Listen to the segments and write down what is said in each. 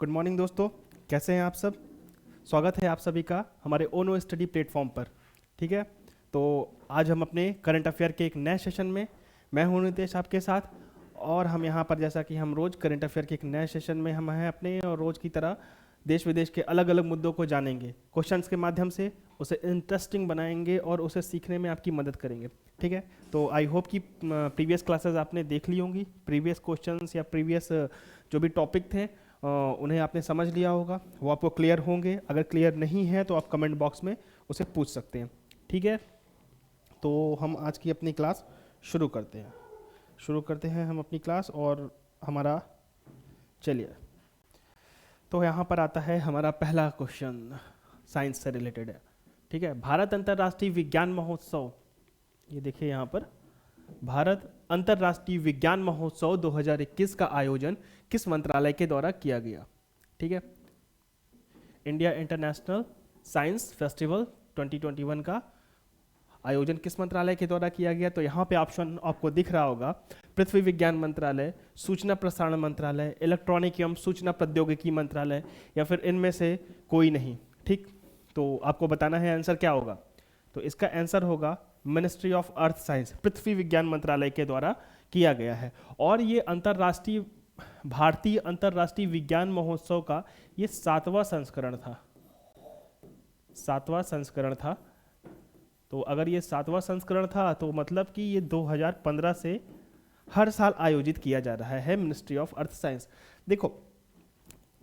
Good morning दोस्तों, कैसे हैं आप सब। स्वागत है आप सभी का हमारे ओनो स्टडी प्लेटफॉर्म पर। ठीक है, तो आज हम अपने करंट अफेयर के एक नए सेशन में, मैं हूं नितेश आपके साथ। और हम यहाँ पर जैसा कि हम रोज़ करंट अफेयर के एक नए सेशन में हम हैं अपने, और रोज़ की तरह देश विदेश के अलग अलग मुद्दों को जानेंगे, क्वेश्चंस के माध्यम से उसे इंटरेस्टिंग बनाएंगे और उसे सीखने में आपकी मदद करेंगे। ठीक है, तो आई होप कि प्रीवियस क्लासेस आपने देख ली होंगी, प्रीवियस क्वेश्चंस या प्रीवियस जो भी टॉपिक थे उन्हें आपने समझ लिया होगा, वो आपको क्लियर होंगे। अगर क्लियर नहीं है तो आप कमेंट बॉक्स में उसे पूछ सकते हैं। ठीक है, तो हम आज की अपनी क्लास शुरू करते हैं हम अपनी क्लास। और हमारा, चलिए, तो यहाँ पर आता है हमारा पहला क्वेश्चन, साइंस से रिलेटेड है। ठीक है, भारत अंतर्राष्ट्रीय विज्ञान महोत्सव, ये देखिए यहाँ पर, भारत अंतर्राष्ट्रीय विज्ञान महोत्सव 2021 का आयोजन किस मंत्रालय के द्वारा किया गया। ठीक है, इंडिया इंटरनेशनल साइंस फेस्टिवल 2021 का आयोजन किस मंत्रालय के द्वारा किया गया। तो यहाँ पे ऑप्शन आपको दिख रहा होगा, पृथ्वी विज्ञान मंत्रालय, सूचना प्रसारण मंत्रालय, इलेक्ट्रॉनिक एवं सूचना प्रौद्योगिकी मंत्रालय, या फिर इनमें से कोई नहीं। ठीक, तो आपको बताना है आंसर क्या होगा। तो इसका आंसर होगा मिनिस्ट्री ऑफ अर्थ साइंस, पृथ्वी विज्ञान मंत्रालय के द्वारा किया गया है। और ये अंतर्राष्ट्रीय, भारतीय अंतर्राष्ट्रीय विज्ञान महोत्सव का ये 7वां संस्करण था, 7वां संस्करण था। तो अगर ये 7वां संस्करण था तो मतलब कि ये 2015 से हर साल आयोजित किया जा रहा है मिनिस्ट्री ऑफ अर्थ साइंस। देखो,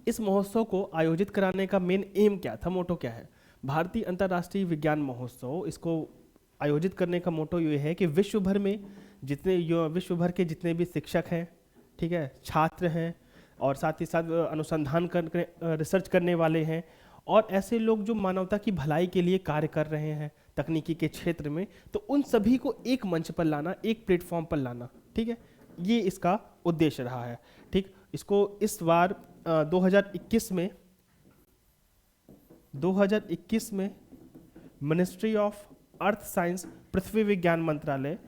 इस महोत्सव को आयोजित कराने का मेन एम क्या था, मोटो क्या है। भारतीय अंतर्राष्ट्रीय विज्ञान महोत्सव, इसको आयोजित करने का मोटो ये है कि विश्व भर के जितने भी शिक्षक हैं, ठीक है, छात्र हैं, और साथ ही साथ अनुसंधान करने, रिसर्च करने वाले हैं, और ऐसे लोग जो मानवता की भलाई के लिए कार्य कर रहे हैं तकनीकी के क्षेत्र में, तो उन सभी को एक मंच पर लाना, एक प्लेटफॉर्म पर लाना। ठीक है, ये इसका उद्देश्य रहा है। ठीक, इसको इस बार 2021 में मिनिस्ट्री ऑफ अर्थ साइंस, पृथ्वी विज्ञान मंत्रालय,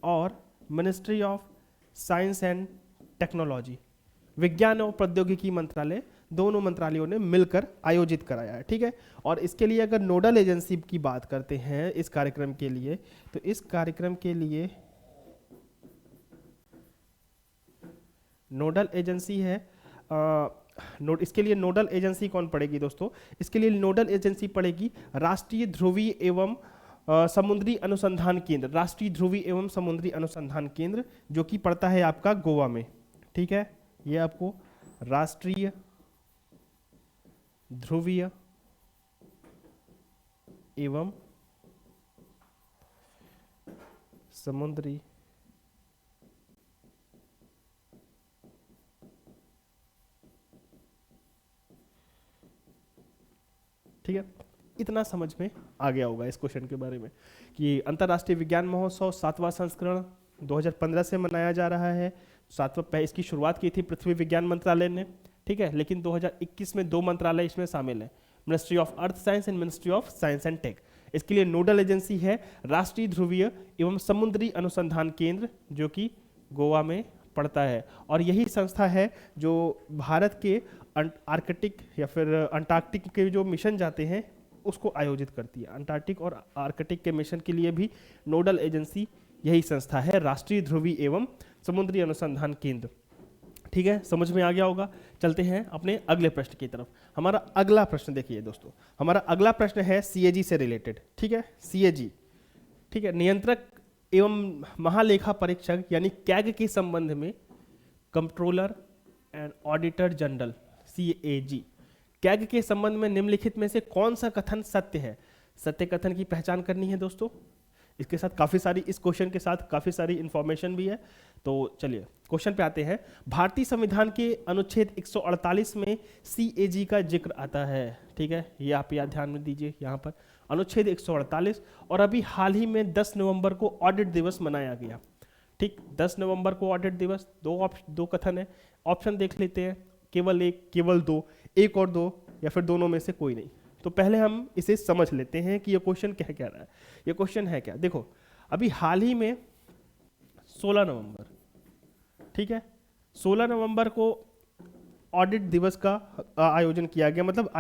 और ministry of science and technology, विज्ञान और प्रौद्योगिकी मंत्रालय, दोनों मंत्रालयों ने मिलकर आयोजित कराया है। ठीक है, और इसके लिए अगर नोडल एजेंसी की बात करते हैं इस कार्यक्रम के लिए, तो इस कार्यक्रम के लिए नोडल एजेंसी है, इसके लिए नोडल एजेंसी कौन पड़ेगी दोस्तों। इसके लिए नोडल एजेंसी पड़ेगी राष्ट्रीय ध्रुवीय एवं समुद्री अनुसंधान केंद्र, राष्ट्रीय ध्रुवीय एवं समुद्री अनुसंधान केंद्र, जो कि पड़ता है आपका गोवा में। ठीक है, ये आपको राष्ट्रीय ध्रुवीय एवं समुद्री ठीक है, इतना समझ में आ गया होगा इस क्वेश्चन के बारे में कि अंतर्राष्ट्रीय विज्ञान महोत्सव 7वां संस्करण 2015 से मनाया जा रहा है। 7वां, इसकी शुरुआत की थी पृथ्वी विज्ञान मंत्रालय ने। ठीक है, लेकिन 2021 में 2 मंत्रालय इसमें शामिल हैं, ministry of earth science and ministry of science and tech. इसके लिए नोडल एजेंसी है राष्ट्रीय ध्रुवीय एवं समुद्री अनुसंधान केंद्र, जो कि गोवा में पड़ता है। और यही संस्था है जो भारत के आर्कटिक या फिर अंटार्कटिक के जो मिशन जाते हैं उसको आयोजित करती है। अंटार्कटिक और आर्कटिक के मिशन के लिए भी नोडल एजेंसी यही संस्था है, राष्ट्रीय ध्रुवीय एवं समुद्री अनुसंधान केंद्र। ठीक है, समझ में आ गया होगा। चलते हैं अपने अगले प्रश्न की तरफ। हमारा अगला प्रश्न देखिए दोस्तों, हमारा अगला प्रश्न है सीएजी से रिलेटेड। ठीक है, सीएजी, ठीक है, नियंत्रक एवं महालेखा परीक्षक यानी कैग के संबंध में controller and auditor general, CAG, CAG के संबंध में निम्नलिखित में से कौन सा कथन सत्य है। सत्य कथन की पहचान करनी है दोस्तों। इसके साथ काफ़ी सारी, इस क्वेश्चन के साथ काफ़ी सारी इंफॉर्मेशन भी है। तो चलिए क्वेश्चन पे आते हैं। भारतीय संविधान के अनुच्छेद 148 में सीएजी का जिक्र आता है। ठीक है, ये आप याद ध्यान में दीजिए यहाँ पर, अनुच्छेद 148। और अभी हाल ही में 10 नवंबर को ऑडिट दिवस मनाया गया। ठीक, 10 नवंबर को ऑडिट दिवस। दो कथन है, ऑप्शन देख लेते हैं, केवल एक, केवल दो, एक और दो, या फिर दोनों में से कोई नहीं। तो पहले हम इसे समझ लेते हैं कि ये क्वेश्चन क्या कह रहा है। ये क्वेश्चन है क्या, देखो, अभी हाल ही में 16 नवंबर, ठीक है, 16 नवंबर को ऑडिट दिवस का आयोजन किया गया, मतलब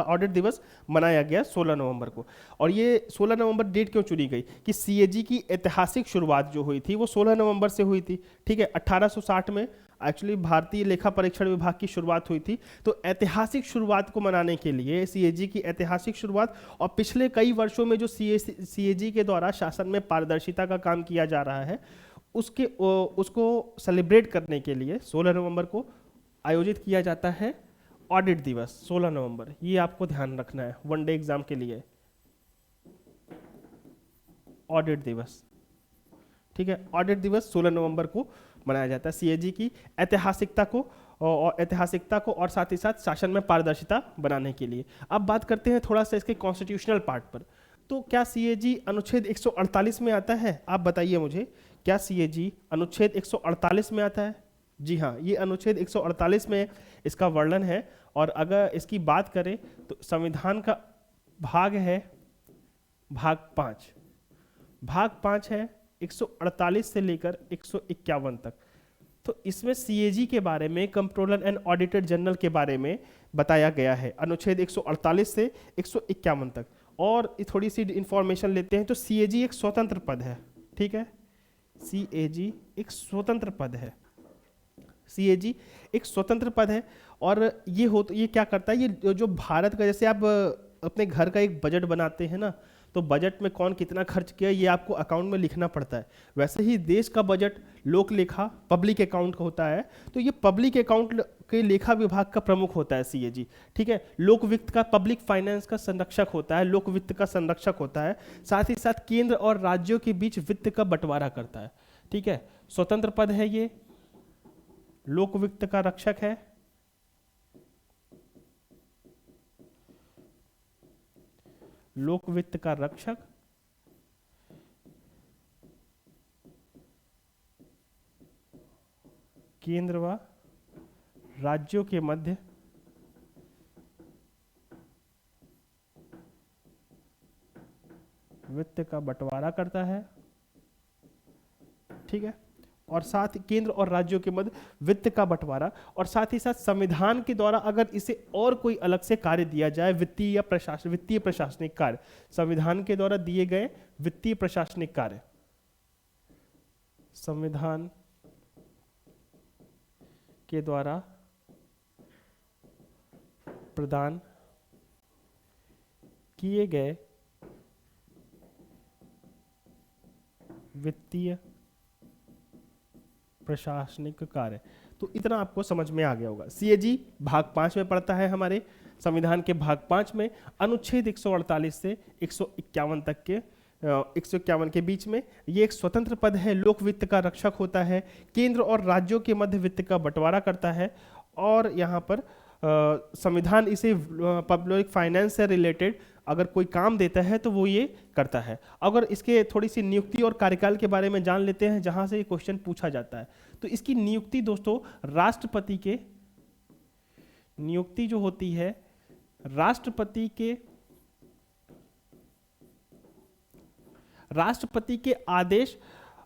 ऑडिट दिवस मनाया गया 16 नवंबर को। और ये 16 नवंबर डेट क्यों चुनी गई कि सीएजी की ऐतिहासिक शुरुआत जो हुई थी वो 16 नवंबर से हुई थी, ठीक है। 1860 में एक्चुअली भारतीय लेखा परीक्षण विभाग की शुरुआत हुई थी। तो ऐतिहासिक शुरुआत को मनाने के लिए, सीएजी की ऐतिहासिक शुरुआत और पिछले कई वर्षों में जो सीएजी के द्वारा शासन में पारदर्शिता का काम किया जा रहा है, उसको सेलिब्रेट करने के लिए 16 नवंबर को आयोजित किया जाता है ऑडिट दिवस। 16 नवंबर, ये आपको ध्यान रखना है वन डे एग्जाम के लिए, ऑडिट दिवस, ठीक है। ऑडिट दिवस 16 नवंबर को मनाया जाता है सीएजी की ऐतिहासिकता को और साथ ही साथ शासन में पारदर्शिता बनाने के लिए। अब बात करते हैं थोड़ा सा इसके कॉन्स्टिट्यूशनल पार्ट पर। तो क्या सीएजी अनुच्छेद 148 में आता है? आप बताइए मुझे, क्या सीएजी अनुच्छेद 148 में आता है? जी हाँ, ये अनुच्छेद 148 में इसका वर्णन है। और अगर इसकी बात करें तो संविधान का भाग है भाग 5। भाग 5 है 148 से लेकर 151 तक। तो इसमें सीएजी के बारे में, कंट्रोलर एंड ऑडिटर जनरल के बारे में बताया गया है अनुच्छेद 148 से 151 तक। और थोड़ी सी इंफॉर्मेशन लेते हैं तो सीएजी एक स्वतंत्र पद है, ठीक है। सीएजी एक स्वतंत्र पद है, सीएजी एक स्वतंत्र पद है। और ये क्या करता है, ये जो भारत का, जैसे आप अपने घर का एक बजट बनाते हैं ना, तो बजट में कौन कितना खर्च किया ये आपको अकाउंट में लिखना पड़ता है। वैसे ही देश का बजट लोक लेखा पब्लिक अकाउंट का होता है, तो ये पब्लिक अकाउंट के लेखा विभाग का प्रमुख होता है सीएजी, ठीक है। लोक वित्त का, पब्लिक फाइनेंस का संरक्षक होता है, लोक वित्त का संरक्षक होता है। साथ ही साथ केंद्र और राज्यों के बीच वित्त का बंटवारा करता है, ठीक है। स्वतंत्र पद है ये, लोक वित्त का रक्षक है, लोक वित्त का रक्षक, केंद्र व राज्यों के मध्य वित्त का बंटवारा करता है, ठीक है। और साथ ही केंद्र और राज्यों के मध्य वित्त का बंटवारा, और साथ ही साथ संविधान के द्वारा अगर इसे और कोई अलग से कार्य दिया जाए, वित्तीय प्रशासनिक कार्य, संविधान के द्वारा दिए गए वित्तीय प्रशासनिक कार्य, संविधान के द्वारा प्रदान किए गए वित्तीय प्रशासनिक कार्य। तो इतना आपको समझ में आ गया होगा। सीएजी भाग 5 में पड़ता है हमारे संविधान के भाग 5 में, अनुच्छेद 148 से 151 तक के 151 के बीच में। ये एक स्वतंत्र पद है, लोक वित्त का रक्षक होता है, केंद्र और राज्यों के मध्य वित्त का बंटवारा करता है। और यहाँ पर संविधान इसे पब्लिक फाइनेंस से रिलेटेड अगर कोई काम देता है तो वो ये करता है। अगर इसके थोड़ी सी नियुक्ति और कार्यकाल के बारे में जान लेते हैं, जहां से ये क्वेश्चन पूछा जाता है, तो इसकी नियुक्ति दोस्तों राष्ट्रपति के, नियुक्ति जो होती है राष्ट्रपति के आदेश,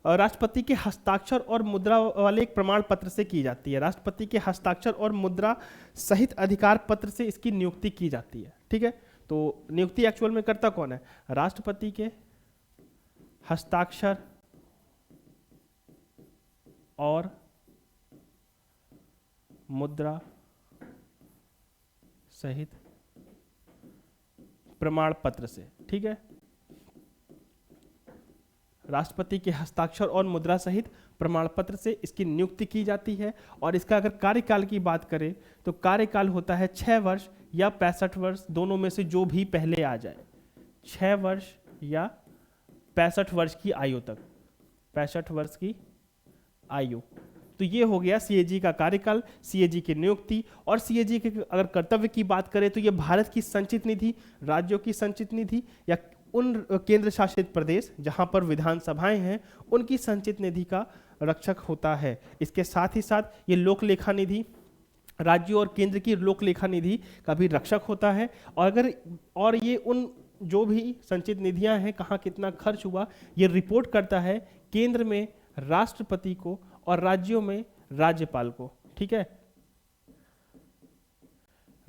राष्ट्रपति के हस्ताक्षर और मुद्रा वाले एक प्रमाण पत्र से की जाती है। राष्ट्रपति के हस्ताक्षर और मुद्रा सहित अधिकार पत्र से इसकी नियुक्ति की जाती है, ठीक है। तो नियुक्ति एक्चुअल में करता कौन है? राष्ट्रपति के हस्ताक्षर और मुद्रा सहित प्रमाण पत्र से, ठीक है। राष्ट्रपति के हस्ताक्षर और मुद्रा सहित प्रमाण पत्र से इसकी नियुक्ति की जाती है। और इसका अगर कार्यकाल की बात करें तो कार्यकाल होता है 6 वर्ष या 65 वर्ष, दोनों में से जो भी पहले आ जाए। 6 वर्ष या 65 वर्ष की आयु तक, 65 वर्ष की आयु। तो ये हो गया सीएजी का कार्यकाल, सीएजी की नियुक्ति। और सीएजी के अगर कर्तव्य की बात करें तो ये भारत की संचित निधि, राज्यों की संचित निधि या उन केंद्र शासित प्रदेश जहां पर विधानसभाएं हैं उनकी संचित निधि का रक्षक होता है। इसके साथ ही साथ ये लोक लेखा निधि, राज्यों और केंद्र की लोक लेखा निधि का भी रक्षक होता है। और ये उन जो भी संचित निधियां हैं, कहाँ कितना खर्च हुआ, ये रिपोर्ट करता है केंद्र में राष्ट्रपति को और राज्यों में राज्यपाल को, ठीक है।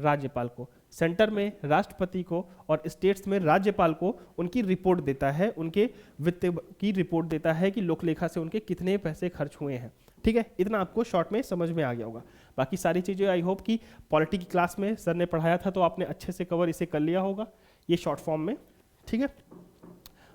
राज्यपाल को, सेंटर में राष्ट्रपति को और स्टेट्स में राज्यपाल को उनकी रिपोर्ट देता है, उनके वित्त की रिपोर्ट देता है कि लोकलेखा से उनके कितने पैसे खर्च हुए हैं। ठीक है, इतना आपको शॉर्ट में समझ में आ गया होगा। बाकी सारी चीज़ें आई होप कि पॉलिटी की क्लास में सर ने पढ़ाया था तो आपने अच्छे से कवर इसे कर लिया होगा, ये शॉर्ट फॉर्म में। ठीक है,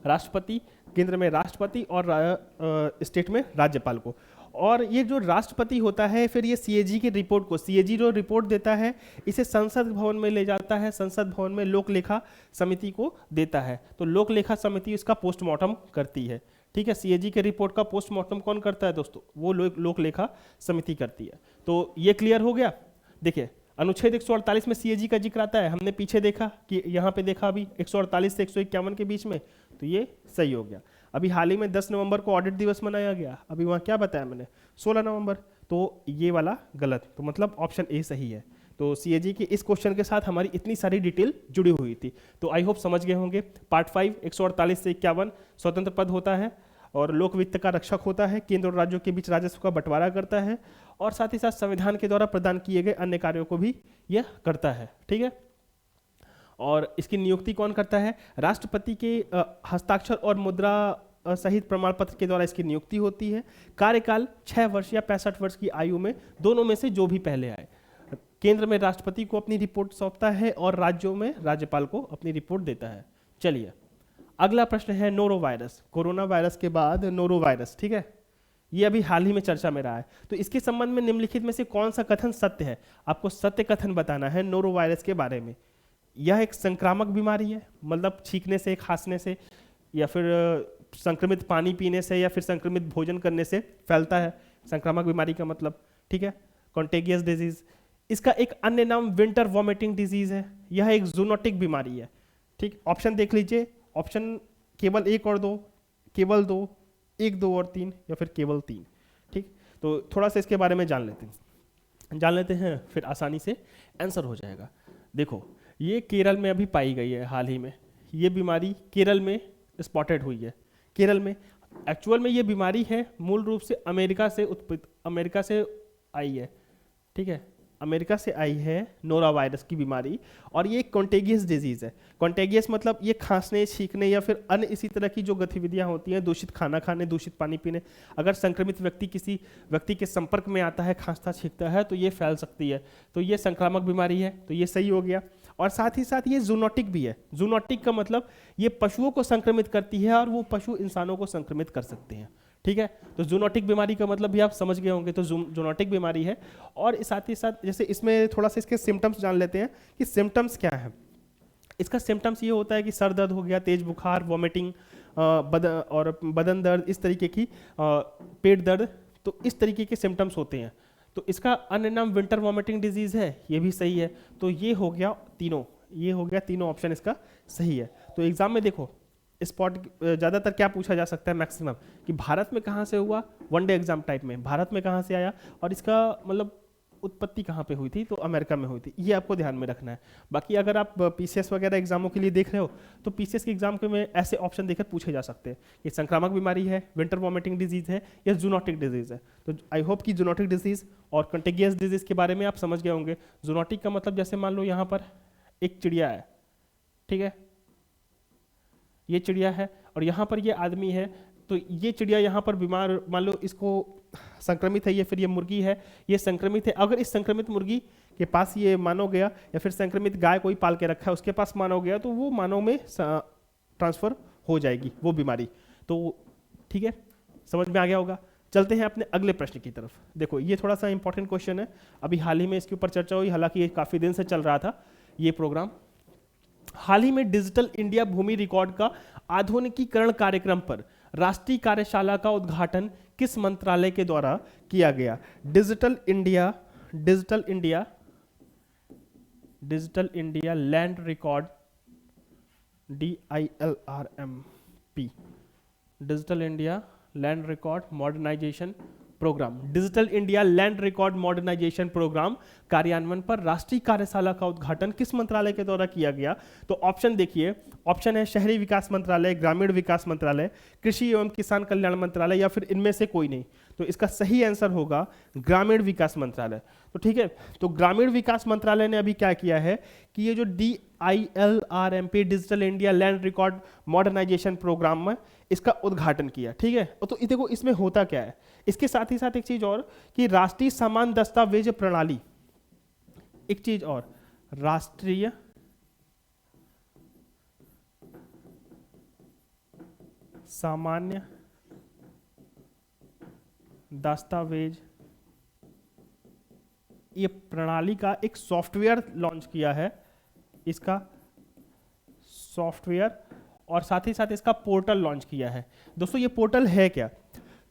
राष्ट्रपति, केंद्र में राष्ट्रपति और स्टेट में राज्यपाल को। और ये जो राष्ट्रपति होता है फिर ये सीएजी की रिपोर्ट को, सीएजी जो रिपोर्ट देता है इसे संसद भवन में ले जाता है, संसद भवन में लोक लेखा समिति को देता है, तो लोक लेखा समिति इसका पोस्टमार्टम करती है। ठीक है, सीएजी के रिपोर्ट का पोस्टमार्टम कौन करता है दोस्तों? वो लोक लेखा समिति करती है। तो ये क्लियर हो गया। देखिए अनुच्छेद 148 में सीएजी का जिक्र आता है, हमने पीछे देखा कि यहाँ पे देखा अभी 148 से 151 के बीच में, तो ये सही हो गया। अभी हाल ही में 10 नवंबर को ऑडिट दिवस मनाया गया, अभी वहाँ क्या बताया मैंने 16 नवंबर, तो ये वाला गलत, तो मतलब ऑप्शन ए सही है। तो सीएजी के इस क्वेश्चन के साथ हमारी इतनी सारी डिटेल जुड़ी हुई थी, तो आई होप समझ गए होंगे। पार्ट 5 148 से 51 स्वतंत्र पद होता है और लोक वित्त का रक्षक होता है, केंद्र और राज्यों के बीच राजस्व का बंटवारा करता है और साथ ही साथ संविधान के द्वारा प्रदान किए गए अन्य कार्यों को भी यह करता है। ठीक है, और इसकी नियुक्ति कौन करता है? राष्ट्रपति के हस्ताक्षर और मुद्रा सहित प्रमाण पत्र के द्वारा इसकी नियुक्ति होती है। कार्यकाल 6 वर्ष या 65 वर्ष की आयु में, दोनों में से जो भी पहले आए। केंद्र में राष्ट्रपति को अपनी रिपोर्ट सौंपता है और राज्यों में राज्यपाल को अपनी रिपोर्ट देता है। चलिए अगला प्रश्न है नोरो वायरस, कोरोना वायरस के बाद नोरो वायरस। ठीक है, ये अभी हाल ही में चर्चा में रहा है, तो इसके संबंध में निम्नलिखित में से कौन सा कथन सत्य है? आपको सत्य कथन बताना है नोरो वायरस के बारे में। यह एक संक्रामक बीमारी है, मतलब छींकने से, खांसने से या फिर संक्रमित पानी पीने से या फिर संक्रमित भोजन करने से फैलता है, संक्रामक बीमारी का मतलब। ठीक है, कॉन्टेगियस डिजीज। इसका एक अन्य नाम विंटर वॉमिटिंग डिजीज है, यह एक जूनोटिक बीमारी है। ठीक, ऑप्शन देख लीजिए, ऑप्शन केवल 1 और 2, केवल 2, 1, 2 और 3 या फिर केवल 3। ठीक, तो थोड़ा सा इसके बारे में जान लेते हैं फिर आसानी से आंसर हो जाएगा। देखो ये केरल में अभी पाई गई है हाल ही में, ये बीमारी केरल में स्पॉटेड हुई है। केरल में एक्चुअल में ये बीमारी है मूल रूप से अमेरिका से आई है। ठीक है, अमेरिका से आई है नोरा वायरस की बीमारी, और ये कॉन्टेगियस डिजीज है। कॉन्टेगियस मतलब ये खांसने, छींकने या फिर अन्य इसी तरह की जो गतिविधियां होती हैं, दूषित खाना खाने, दूषित पानी पीने, अगर संक्रमित व्यक्ति किसी व्यक्ति के संपर्क में आता है, खांसता छींकता है, तो ये फैल सकती है। तो ये संक्रामक बीमारी है, तो ये सही हो गया। और साथ ही साथ ये जूनोटिक भी है। जूनोटिक का मतलब ये पशुओं को संक्रमित करती है और वो पशु इंसानों को संक्रमित कर सकते हैं। ठीक है, तो जूनोटिक बीमारी का मतलब भी आप समझ गए होंगे, तो जूनोटिक बीमारी है। और साथ ही साथ जैसे इसमें थोड़ा सा इसके सिम्टम्स जान लेते हैं कि सिम्टम्स क्या है। इसका सिम्टम्स ये होता है कि सर दर्द हो गया, तेज बुखार, वॉमिटिंग और बदन दर्द, इस तरीके की पेट दर्द, तो इस तरीके के सिम्टम्स होते हैं। तो इसका अन्य नाम विंटर वॉमिटिंग डिजीज है, ये भी सही है। तो ये हो गया तीनों ऑप्शन इसका सही है। तो एग्जाम में देखो स्पॉट ज़्यादातर क्या पूछा जा सकता है मैक्सिमम, कि भारत में कहाँ से हुआ, वनडे एग्जाम टाइप में भारत में कहाँ से आया और इसका मतलब उत्पत्ति कहाँ पे हुई थी, तो अमेरिका में हुई थी। ये आपको ध्यान में रखना है। बाकी अगर आप पीसीएस वगैरह एग्जामों के लिए देख रहे हो तो पीसीएस के एग्जाम के में ऐसे ऑप्शन देकर पूछे जा सकते हैं कि संक्रामक बीमारी है, विंटर वॉमिटिंग डिजीज है या जूनोटिक डिजीज है। तो आई होप कि जूनोटिक डिजीज और कंटेगियस डिजीज के बारे में आप समझ गए होंगे। जूनोटिक का मतलब जैसे मान लो यहाँ पर एक चिड़िया है, ठीक है, ये चिड़िया है और यहाँ पर ये आदमी है, तो ये चिड़िया यहाँ पर बीमार, मान लो इसको संक्रमित है, ये फिर ये मुर्गी है, ये संक्रमित है। अगर इस संक्रमित मुर्गी के पास ये मानव गया या फिर संक्रमित गाय कोई पाल के रखा है उसके पास मानव गया, तो वो मानव में ट्रांसफर हो जाएगी वो बीमारी। तो ठीक है, समझ में आ गया होगा। चलते हैं अपने अगले प्रश्न की तरफ। देखो ये थोड़ा सा इंपॉर्टेंट क्वेश्चन है, अभी हाल ही में इसके ऊपर चर्चा हुई, हालांकि ये काफ़ी दिन से चल रहा था ये प्रोग्राम। हाल ही में डिजिटल इंडिया भूमि रिकॉर्ड का आधुनिकीकरण कार्यक्रम पर राष्ट्रीय कार्यशाला का उद्घाटन किस मंत्रालय के द्वारा किया गया? Digital India land record, DILRMP, digital India land record modernisation programme. Digital India land record modernisation programme कार्यान्वयन पर राष्ट्रीय कार्यशाला का उद्घाटन किस मंत्रालय के द्वारा किया गया? तो ऑप्शन देखिए, ऑप्शन है शहरी विकास मंत्रालय, ग्रामीण विकास मंत्रालय, कृषि एवं किसान कल्याण मंत्रालय या फिर इनमें से कोई नहीं। तो इसका सही आंसर होगा ग्रामीण विकास मंत्रालय। तो ठीक है, तो ग्रामीण विकास मंत्रालय ने अभी क्या किया है कि ये जो DILRMP digital India land record modernisation programme में इसका उद्घाटन किया। ठीक है, तो देखो इसमें होता क्या है, इसके साथ ही साथ एक चीज और कि राष्ट्रीय समान दस्तावेज प्रणाली, एक चीज और, राष्ट्रीय सामान्य दस्तावेज ये प्रणाली का एक सॉफ्टवेयर लॉन्च किया है, इसका सॉफ्टवेयर, और साथ ही साथ इसका पोर्टल लॉन्च किया है। दोस्तों ये पोर्टल है क्या,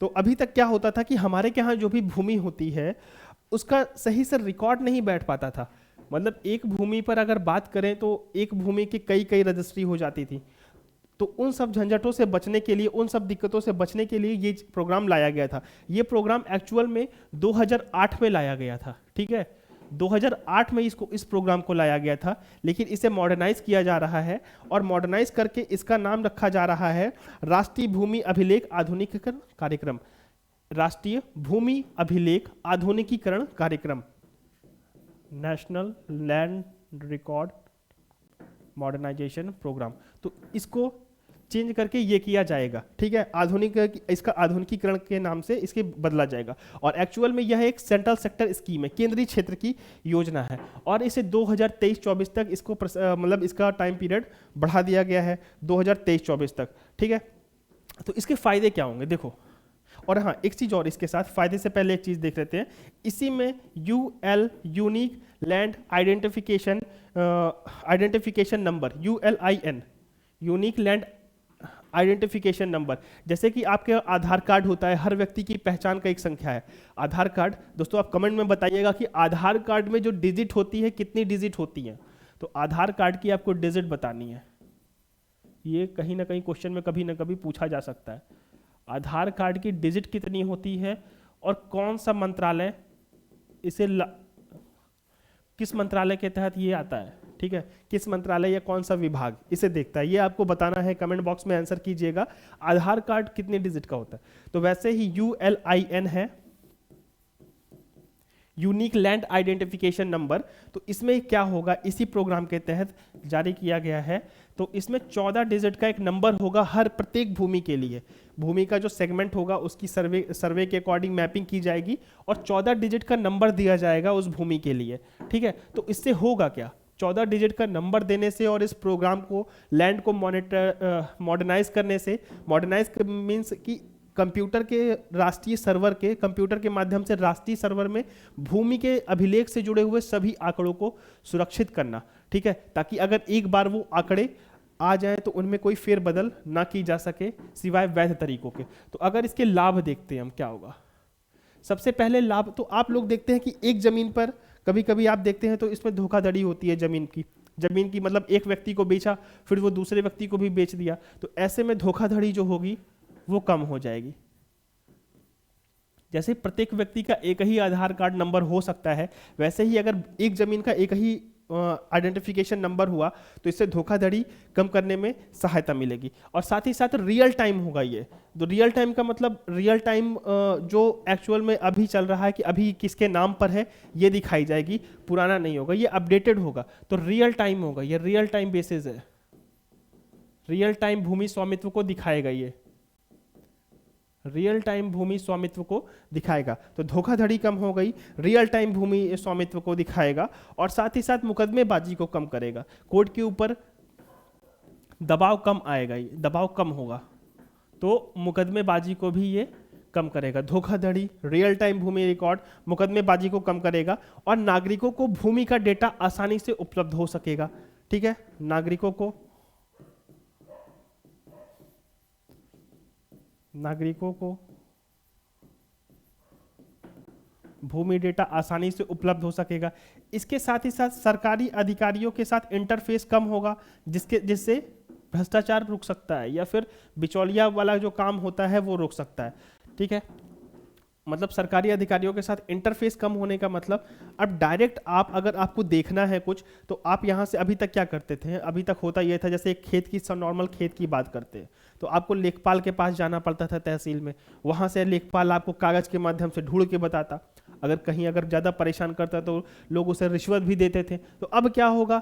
तो अभी तक क्या होता था कि हमारे के यहाँ जो भी भूमि होती है उसका सही से रिकॉर्ड नहीं बैठ पाता था। मतलब एक भूमि पर अगर बात करें तो एक भूमि की कई कई रजिस्ट्री हो जाती थी। तो उन सब झंझटों से बचने के लिए, उन सब दिक्कतों से बचने के लिए ये प्रोग्राम लाया गया था। ये प्रोग्राम एक्चुअल में 2008 में लाया गया था। ठीक है, 2008 में इस प्रोग्राम को लाया गया था, लेकिन इसे मॉडर्नाइज किया जा रहा है और मॉडर्नाइज करके इसका नाम रखा जा रहा है राष्ट्रीय भूमि अभिलेख आधुनिकीकरण कार्यक्रम। राष्ट्रीय भूमि अभिलेख आधुनिकीकरण कार्यक्रम, national land record modernisation programme. तो इसको चेंज करके ये किया जाएगा। ठीक है, इसका आधुनिकीकरण के नाम से इसके बदला जाएगा। और एक्चुअल में यह एक सेंट्रल सेक्टर स्कीम है, केंद्रीय क्षेत्र की योजना है, और इसे 2023-24 तक इसको मतलब इसका टाइम पीरियड बढ़ा दिया गया है 2023-24 तक। ठीक है, तो इसके फायदे क्या होंगे देखो। और हाँ, एक चीज और इसके साथ फायदे से पहले एक चीज देख लेते हैं। इसी में UL unique land identification number, ULIN unique land identification number, जैसे कि आपके आधार कार्ड होता है, हर व्यक्ति की पहचान का एक संख्या है आधार कार्ड। दोस्तों आप कमेंट में बताइएगा कि आधार कार्ड में जो डिजिट होती है कितनी डिजिट होती है। तो आधार कार्ड की आपको डिजिट बतानी है, ये कहीं ना कहीं क्वेश्चन में कभी ना कभी पूछा जा सकता है। आधार कार्ड की डिजिट कितनी होती है और कौन सा मंत्रालय इसे किस मंत्रालय के तहत ये आता है। ठीक है, किस मंत्रालय या कौन सा विभाग इसे देखता है, ये आपको बताना है। कमेंट बॉक्स में आंसर कीजिएगा आधार कार्ड कितने डिजिट का होता है। तो वैसे ही ULIN है, यूनिक लैंड आइडेंटिफिकेशन नंबर। तो इसमें क्या होगा, इसी प्रोग्राम के तहत जारी किया गया है। तो इसमें 14 डिजिट का एक नंबर होगा हर प्रत्येक भूमि के लिए। भूमि का जो सेगमेंट होगा उसकी सर्वे के अकॉर्डिंग मैपिंग की जाएगी और 14 डिजिट का नंबर दिया जाएगा उस भूमि के लिए। ठीक है, तो इससे होगा क्या, 14 डिजिट का नंबर देने से और इस प्रोग्राम को लैंड को मॉडर्नाइज करने से, मॉडर्नाइज मीन्स कि कंप्यूटर के राष्ट्रीय सर्वर के कंप्यूटर के माध्यम से राष्ट्रीय सर्वर में भूमि के अभिलेख से जुड़े हुए सभी आंकड़ों को सुरक्षित करना। ठीक है, ताकि अगर एक बार वो आंकड़े आ जाए तो उनमें कोई फेरबदल ना की जा सके सिवाय वैध तरीकों के। तो अगर इसके लाभ देखते हैं हम क्या होगा। सबसे पहले लाभ तो आप लोग देखते हैं कि एक जमीन पर कभी कभी आप देखते हैं तो इसमें धोखाधड़ी होती है। जमीन की मतलब एक व्यक्ति को बेचा फिर वो दूसरे व्यक्ति को भी बेच दिया, तो ऐसे में धोखाधड़ी जो होगी वो कम हो जाएगी। जैसे प्रत्येक व्यक्ति का एक ही आधार कार्ड नंबर हो सकता है, वैसे ही अगर एक जमीन का एक ही आइडेंटिफिकेशन नंबर हुआ तो इससे धोखाधड़ी कम करने में सहायता मिलेगी। और साथ ही साथ रियल टाइम होगा ये। तो रियल टाइम का मतलब रियल टाइम जो एक्चुअल में अभी चल रहा है कि अभी किसके नाम पर है ये दिखाई जाएगी, पुराना नहीं होगा, ये अपडेटेड होगा। तो रियल टाइम होगा, ये रियल टाइम बेसिस है, रियल टाइम भूमि स्वामित्व को दिखाएगा, ये रियल टाइम भूमि स्वामित्व को दिखाएगा। तो धोखाधड़ी कम हो गई, रियल टाइम भूमि स्वामित्व को दिखाएगा और साथ ही साथ मुकदमेबाजी को कम करेगा। कोर्ट के ऊपर दबाव कम आएगा, ये दबाव कम होगा तो मुकदमेबाजी को भी ये कम करेगा। धोखाधड़ी, रियल टाइम भूमि रिकॉर्ड मुकदमेबाजी को कम करेगा और नागरिकों को भूमि का डेटा आसानी से उपलब्ध हो सकेगा। ठीक है, नागरिकों को भूमि डेटा आसानी से उपलब्ध हो सकेगा। इसके साथ ही साथ सरकारी अधिकारियों के साथ इंटरफेस कम होगा, जिससे भ्रष्टाचार रुक सकता है या फिर बिचौलिया वाला जो काम होता है वो रुक सकता है। ठीक है, मतलब सरकारी अधिकारियों के साथ इंटरफेस कम होने का मतलब, अब डायरेक्ट आप अगर आपको देखना है कुछ तो आप यहाँ से, अभी तक क्या करते थे, अभी तक होता यह था जैसे एक खेत की, नॉर्मल खेत की बात करते हैं तो आपको लेखपाल के पास जाना पड़ता था तहसील में, वहाँ से लेखपाल आपको कागज़ के माध्यम से ढूंढ के बताता, अगर कहीं अगर ज़्यादा परेशान करता तो लोग उसे रिश्वत भी देते थे। तो अब क्या होगा,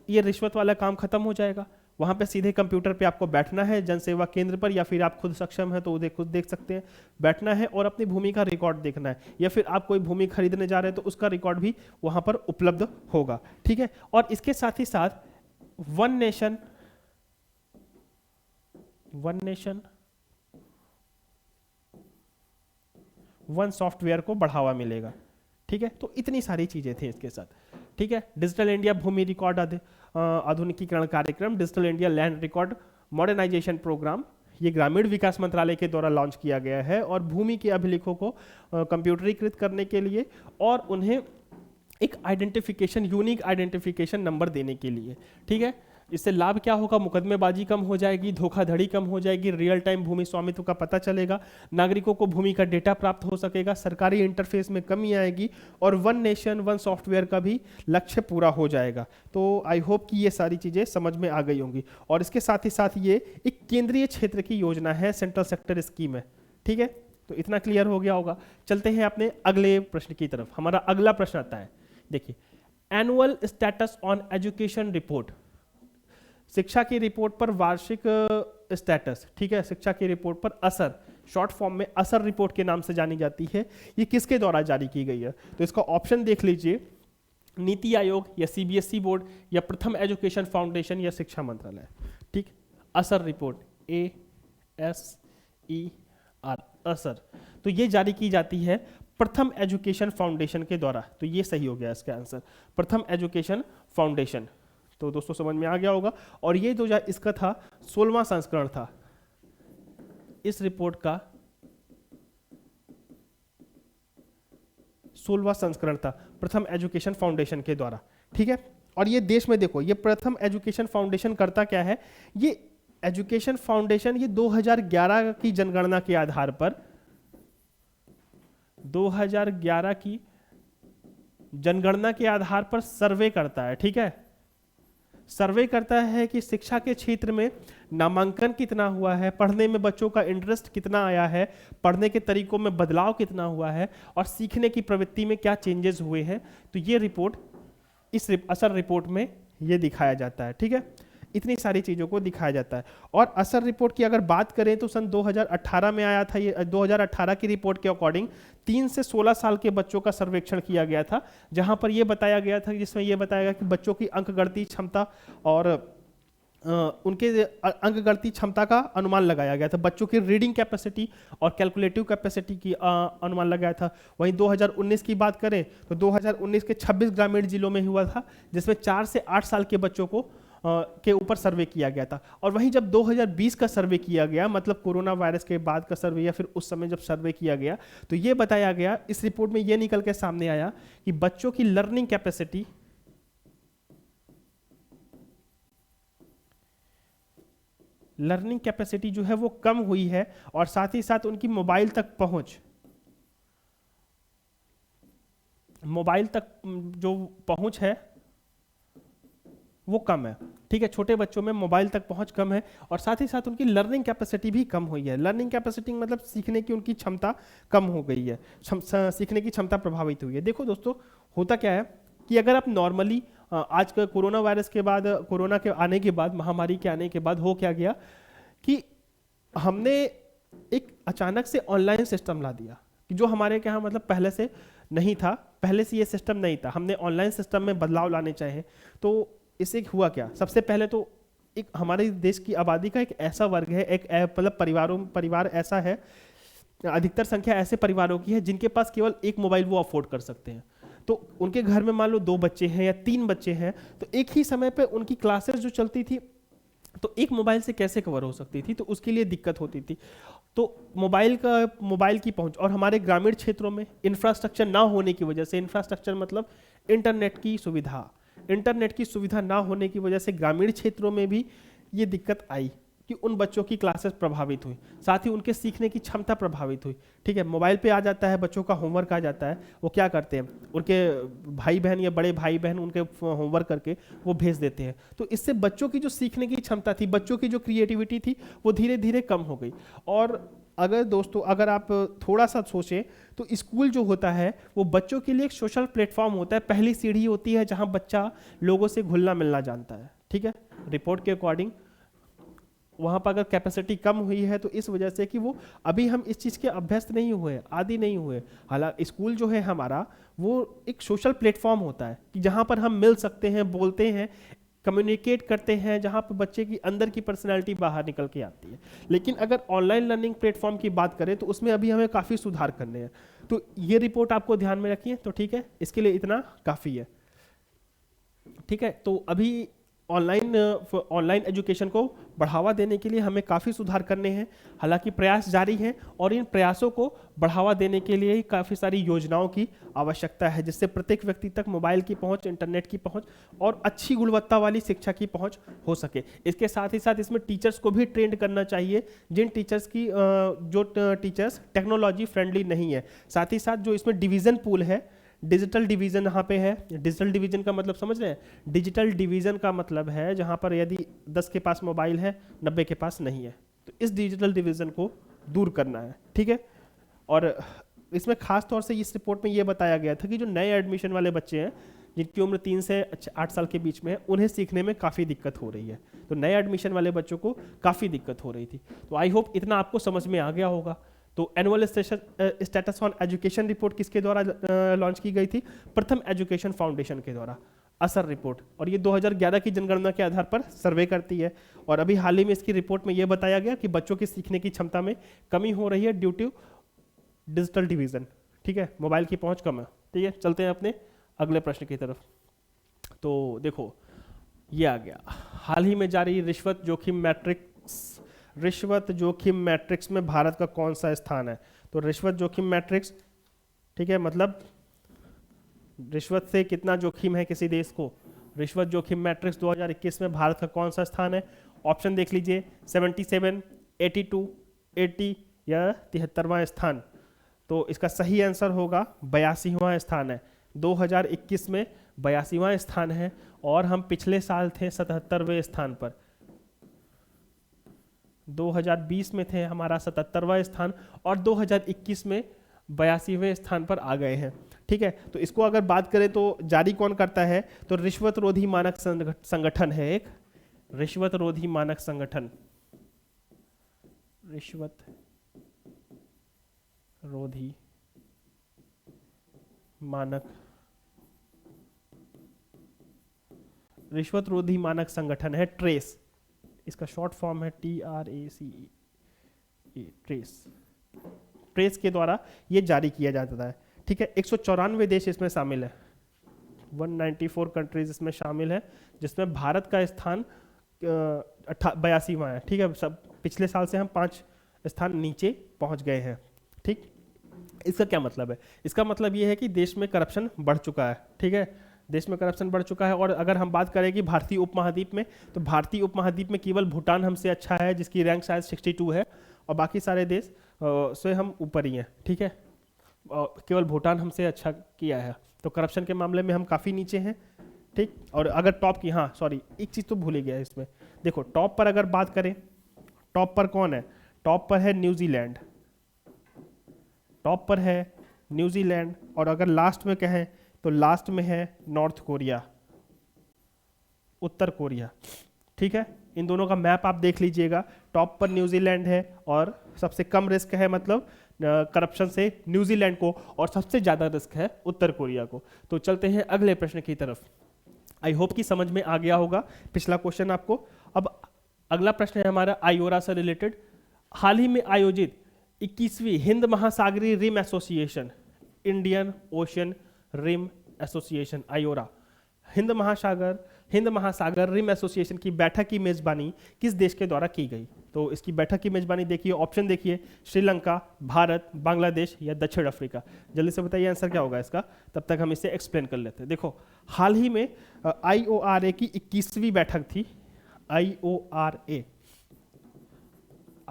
ये रिश्वत वाला काम खत्म हो जाएगा, वहाँ पे सीधे कंप्यूटर पे आपको बैठना है जन सेवा केंद्र पर, या फिर आप खुद सक्षम है तो उसे खुद देख सकते हैं, बैठना है और अपनी भूमि का रिकॉर्ड देखना है, या फिर आप कोई भूमि खरीदने जा रहे हैं तो उसका रिकॉर्ड भी वहाँ पर उपलब्ध होगा। ठीक है, और इसके साथ ही साथ वन नेशन वन सॉफ्टवेयर को बढ़ावा मिलेगा। ठीक है, तो इतनी सारी चीजें थी इसके साथ। ठीक है, डिजिटल इंडिया भूमि रिकॉर्ड आधुनिकीकरण कार्यक्रम, digital India land record modernisation programme, ये ग्रामीण विकास मंत्रालय के द्वारा लॉन्च किया गया है, और भूमि के अभिलेखों को कंप्यूटरीकृत करने के लिए और उन्हें एक आइडेंटिफिकेशन, यूनिक आइडेंटिफिकेशन नंबर देने के लिए। ठीक है, इससे लाभ क्या होगा, मुकदमेबाजी कम हो जाएगी, धोखाधड़ी कम हो जाएगी, रियल टाइम भूमि स्वामित्व का पता चलेगा, नागरिकों को भूमि का डेटा प्राप्त हो सकेगा, सरकारी इंटरफेस में कमी आएगी, और वन नेशन वन सॉफ्टवेयर का भी लक्ष्य पूरा हो जाएगा। तो आई होप कि ये सारी चीज़ें समझ में आ गई होंगी। और इसके साथ ही साथ ये एक केंद्रीय क्षेत्र की योजना है, सेंट्रल सेक्टर स्कीम है। ठीक है, तो इतना क्लियर हो गया होगा। चलते हैं अपने अगले प्रश्न की तरफ। हमारा अगला प्रश्न आता है, देखिए, annual status on education report, शिक्षा की रिपोर्ट पर वार्षिक स्टेटस। ठीक है, शिक्षा की रिपोर्ट पर असर, शॉर्ट फॉर्म में असर रिपोर्ट के नाम से जानी जाती है, ये किसके द्वारा जारी की गई है? तो इसका ऑप्शन देख लीजिए, नीति आयोग या सीबीएसई बोर्ड या प्रथम एजुकेशन फाउंडेशन या शिक्षा मंत्रालय। ठीक, असर रिपोर्ट, ASER, असर, तो ये जारी की जाती है प्रथम एजुकेशन फाउंडेशन के द्वारा। तो ये सही हो गया इसका आंसर, प्रथम एजुकेशन फाउंडेशन। तो दोस्तों समझ में आ गया होगा। और ये जो इसका था 16वां संस्करण था, इस रिपोर्ट का 16वां संस्करण था प्रथम एजुकेशन फाउंडेशन के द्वारा। ठीक है, और ये देश में देखो, ये प्रथम एजुकेशन फाउंडेशन करता क्या है, ये एजुकेशन फाउंडेशन ये 2011 की जनगणना के आधार पर, 2011 की जनगणना के आधार पर सर्वे करता है। ठीक है, सर्वे करता है कि शिक्षा के क्षेत्र में नामांकन कितना हुआ है, पढ़ने में बच्चों का इंटरेस्ट कितना आया है, पढ़ने के तरीकों में बदलाव कितना हुआ है, और सीखने की प्रवृत्ति में क्या चेंजेस हुए हैं। तो ये रिपोर्ट, इस असर रिपोर्ट में ये दिखाया जाता है। ठीक है, इतनी सारी चीज़ों को दिखाया जाता है। और असर रिपोर्ट की अगर बात करें तो सन 2018 में आया था ये। 2018 की रिपोर्ट के अकॉर्डिंग 3 से 16 साल के बच्चों का सर्वेक्षण किया गया था, जहां पर ये बताया गया था, जिसमें ये बताया गया कि बच्चों की अंकगणितीय क्षमता और उनके अंकगणितीय क्षमता का अनुमान लगाया गया था, बच्चों की रीडिंग कैपेसिटी और कैलकुलेटिव कैपेसिटी की अनुमान लगाया था। वहीं 2019 की बात करें तो 2019 के 26 ग्रामीण जिलों में हुआ था, जिसमें 4 से 8 साल के बच्चों को के ऊपर सर्वे किया गया था। और वहीं जब 2020 का सर्वे किया गया, मतलब कोरोना वायरस के बाद का सर्वे या फिर उस समय जब सर्वे किया गया, तो ये बताया गया, इस रिपोर्ट में ये निकल के सामने आया कि बच्चों की लर्निंग कैपेसिटी जो है वो कम हुई है, और साथ ही साथ उनकी मोबाइल तक जो पहुंच है वो कम है। ठीक है, छोटे बच्चों में मोबाइल तक पहुंच कम है, और साथ ही साथ उनकी लर्निंग कैपेसिटी भी कम हुई है। लर्निंग कैपेसिटी मतलब सीखने की उनकी क्षमता कम हो गई है, सीखने की क्षमता प्रभावित हुई है। देखो दोस्तों, होता क्या है कि अगर आप नॉर्मली आज का कोरोना वायरस के बाद, कोरोना के आने के बाद, महामारी के आने के बाद हो क्या गया कि हमने एक अचानक से ऑनलाइन सिस्टम ला दिया, कि जो हमारे यहाँ मतलब पहले से नहीं था, पहले से ये सिस्टम नहीं था, हमने ऑनलाइन सिस्टम में बदलाव लाने चाहे। तो इससे हुआ क्या, सबसे पहले तो एक हमारे देश की आबादी का एक ऐसा वर्ग है, एक मतलब परिवार ऐसा है, अधिकतर संख्या ऐसे परिवारों की है जिनके पास केवल एक मोबाइल वो अफोर्ड कर सकते हैं। तो उनके घर में मान लो 2 बच्चे हैं या 3 बच्चे हैं, तो एक ही समय पे उनकी क्लासेस जो चलती थी, तो एक मोबाइल से कैसे कवर हो सकती थी, तो उसके लिए दिक्कत होती थी। तो मोबाइल की पहुंच, और हमारे ग्रामीण क्षेत्रों में इंफ्रास्ट्रक्चर ना होने की वजह से, इंफ्रास्ट्रक्चर मतलब इंटरनेट की सुविधा ना होने की वजह से ग्रामीण क्षेत्रों में भी ये दिक्कत आई, कि उन बच्चों की क्लासेस प्रभावित हुई, साथ ही उनके सीखने की क्षमता प्रभावित हुई। ठीक है, मोबाइल पे आ जाता है, बच्चों का होमवर्क आ जाता है, वो क्या करते हैं, उनके भाई बहन या बड़े भाई बहन उनके होमवर्क करके वो भेज देते हैं। तो इससे बच्चों की जो सीखने की क्षमता थी, बच्चों की जो क्रिएटिविटी थी, वो धीरे धीरे कम हो गई। और अगर दोस्तों, अगर आप थोड़ा सा सोचें तो स्कूल जो होता है वो बच्चों के लिए एक सोशल प्लेटफॉर्म होता है, पहली सीढ़ी होती है जहां बच्चा लोगों से घुलना मिलना जानता है। ठीक है, रिपोर्ट के अकॉर्डिंग वहां पर अगर कैपेसिटी कम हुई है तो इस वजह से कि वो अभी हम इस चीज़ के अभ्यस्त नहीं हुए, आदी नहीं हुए। हालांकि स्कूल जो है हमारा वो एक सोशल प्लेटफॉर्म होता है कि जहां पर हम मिल सकते हैं, बोलते हैं, कम्युनिकेट करते हैं, जहां पर बच्चे की अंदर की पर्सनैलिटी बाहर निकल के आती है। लेकिन अगर ऑनलाइन लर्निंग प्लेटफॉर्म की बात करें तो उसमें अभी हमें काफ़ी सुधार करने हैं। तो ये रिपोर्ट आपको ध्यान में रखिए। तो ठीक है, इसके लिए इतना काफ़ी है। ठीक है, तो अभी ऑनलाइन एजुकेशन को बढ़ावा देने के लिए हमें काफ़ी सुधार करने हैं। हालांकि प्रयास जारी हैं और इन प्रयासों को बढ़ावा देने के लिए काफ़ी सारी योजनाओं की आवश्यकता है, जिससे प्रत्येक व्यक्ति तक मोबाइल की पहुंच, इंटरनेट की पहुंच और अच्छी गुणवत्ता वाली शिक्षा की पहुंच हो सके। इसके साथ ही साथ इसमें टीचर्स को भी ट्रेंड करना चाहिए, जिन टीचर्स की जो टीचर्स टेक्नोलॉजी फ्रेंडली नहीं है। साथ ही साथ जो इसमें डिवीज़न पूल है, डिजिटल डिवीजन यहाँ पे है। डिजिटल डिवीजन का मतलब समझ रहे हैं? डिजिटल डिवीजन का मतलब है जहाँ पर यदि 10 के पास मोबाइल है, 90 के पास नहीं है, तो इस डिजिटल डिवीजन को दूर करना है। ठीक है, और इसमें खास तौर से इस रिपोर्ट में ये बताया गया था कि जो नए एडमिशन वाले बच्चे हैं, जिनकी उम्र 3 से 8 साल के बीच में है, उन्हें सीखने में काफ़ी दिक्कत हो रही है। तो नए एडमिशन वाले बच्चों को काफ़ी दिक्कत हो रही थी। तो आई होप इतना आपको समझ में आ गया होगा। तो annual status on education report किसके द्वारा लॉन्च की गई थी? प्रथम एजुकेशन फाउंडेशन के द्वारा, असर रिपोर्ट। और ये 2011 की जनगणना के आधार पर सर्वे करती है। और अभी हाल ही में इसकी रिपोर्ट में ये बताया गया कि बच्चों की सीखने की क्षमता में कमी हो रही है ड्यू टू डिजिटल डिवीजन। ठीक है, मोबाइल की पहुंच कम है। ठीक है, चलते हैं अपने अगले प्रश्न की तरफ। तो देखो, ये आ गया, हाल ही में जारी रिश्वत जोखिम मैट्रिक्स में भारत का कौन सा स्थान है? तो रिश्वत जोखिम मैट्रिक्स, ठीक है, मतलब रिश्वत से कितना जोखिम है किसी देश को। रिश्वत जोखिम मैट्रिक्स 2021 में भारत का कौन सा स्थान है? ऑप्शन देख लीजिए, 77, 82, 80 या 73वां स्थान। तो इसका सही आंसर होगा 82वां स्थान है। 2021 में 82वां स्थान है और हम पिछले साल थे 77वें स्थान पर। 2020 में थे हमारा 77वां स्थान और 2021 में 82वें स्थान पर आ गए हैं। ठीक है, तो इसको अगर बात करें तो जारी कौन करता है? तो रिश्वत रोधी मानक संगठन है एक, रिश्वत रोधी मानक संगठन, रिश्वत रोधी मानक, रिश्वत रोधी मानक संगठन है ट्रेस। इसका शॉर्ट फॉर्म है TRACE, ट्रेस। ट्रेस के द्वारा ये जारी किया जाता है। ठीक है, 194 देश इसमें शामिल है, 194 कंट्रीज इसमें शामिल है, जिसमें भारत का स्थान 82वां है। ठीक है, सब पिछले साल से हम 5 स्थान नीचे पहुंच गए हैं। ठीक, इसका क्या मतलब है? इसका मतलब ये है कि देश में करप्शन बढ़ चुका है। ठीक है, देश में करप्शन बढ़ चुका है। और अगर हम बात करें कि भारतीय उपमहाद्वीप में, तो भारतीय उपमहाद्वीप में केवल भूटान हमसे अच्छा है, जिसकी रैंक शायद 62 है, और बाकी सारे देश से हम ऊपर ही हैं। ठीक है, केवल भूटान हमसे अच्छा किया है। तो करप्शन के मामले में हम काफ़ी नीचे हैं। ठीक, और अगर टॉप की, हाँ सॉरी, एक चीज़ तो भूल ही गया इसमें। देखो, टॉप पर अगर बात करें, टॉप पर कौन है? टॉप पर है न्यूजीलैंड, टॉप पर है न्यूजीलैंड। और अगर लास्ट में कहें तो लास्ट में है नॉर्थ कोरिया, उत्तर कोरिया। ठीक है, इन दोनों का मैप आप देख लीजिएगा। टॉप पर न्यूजीलैंड है और सबसे कम रिस्क है मतलब करप्शन से न्यूजीलैंड को, और सबसे ज़्यादा रिस्क है उत्तर कोरिया को। तो चलते हैं अगले प्रश्न की तरफ। आई होप कि समझ में आ गया होगा पिछला क्वेश्चन आपको। अब अगला प्रश्न है हमारा आयोरा से रिलेटेड। हाल ही में आयोजित 21वीं हिंद महासागरीय rim association, Indian ocean rim association, IORA, हिंद महासागर रिम एसोसिएशन की बैठक की मेजबानी किस देश के द्वारा की गई? तो इसकी बैठक की मेजबानी देखिए, ऑप्शन देखिए, श्रीलंका, भारत, बांग्लादेश या दक्षिण अफ्रीका। जल्दी से बताइए आंसर क्या होगा इसका, तब तक हम इसे एक्सप्लेन कर लेते हैं। देखो, हाल ही में IORA की 21वीं बैठक थी। IORA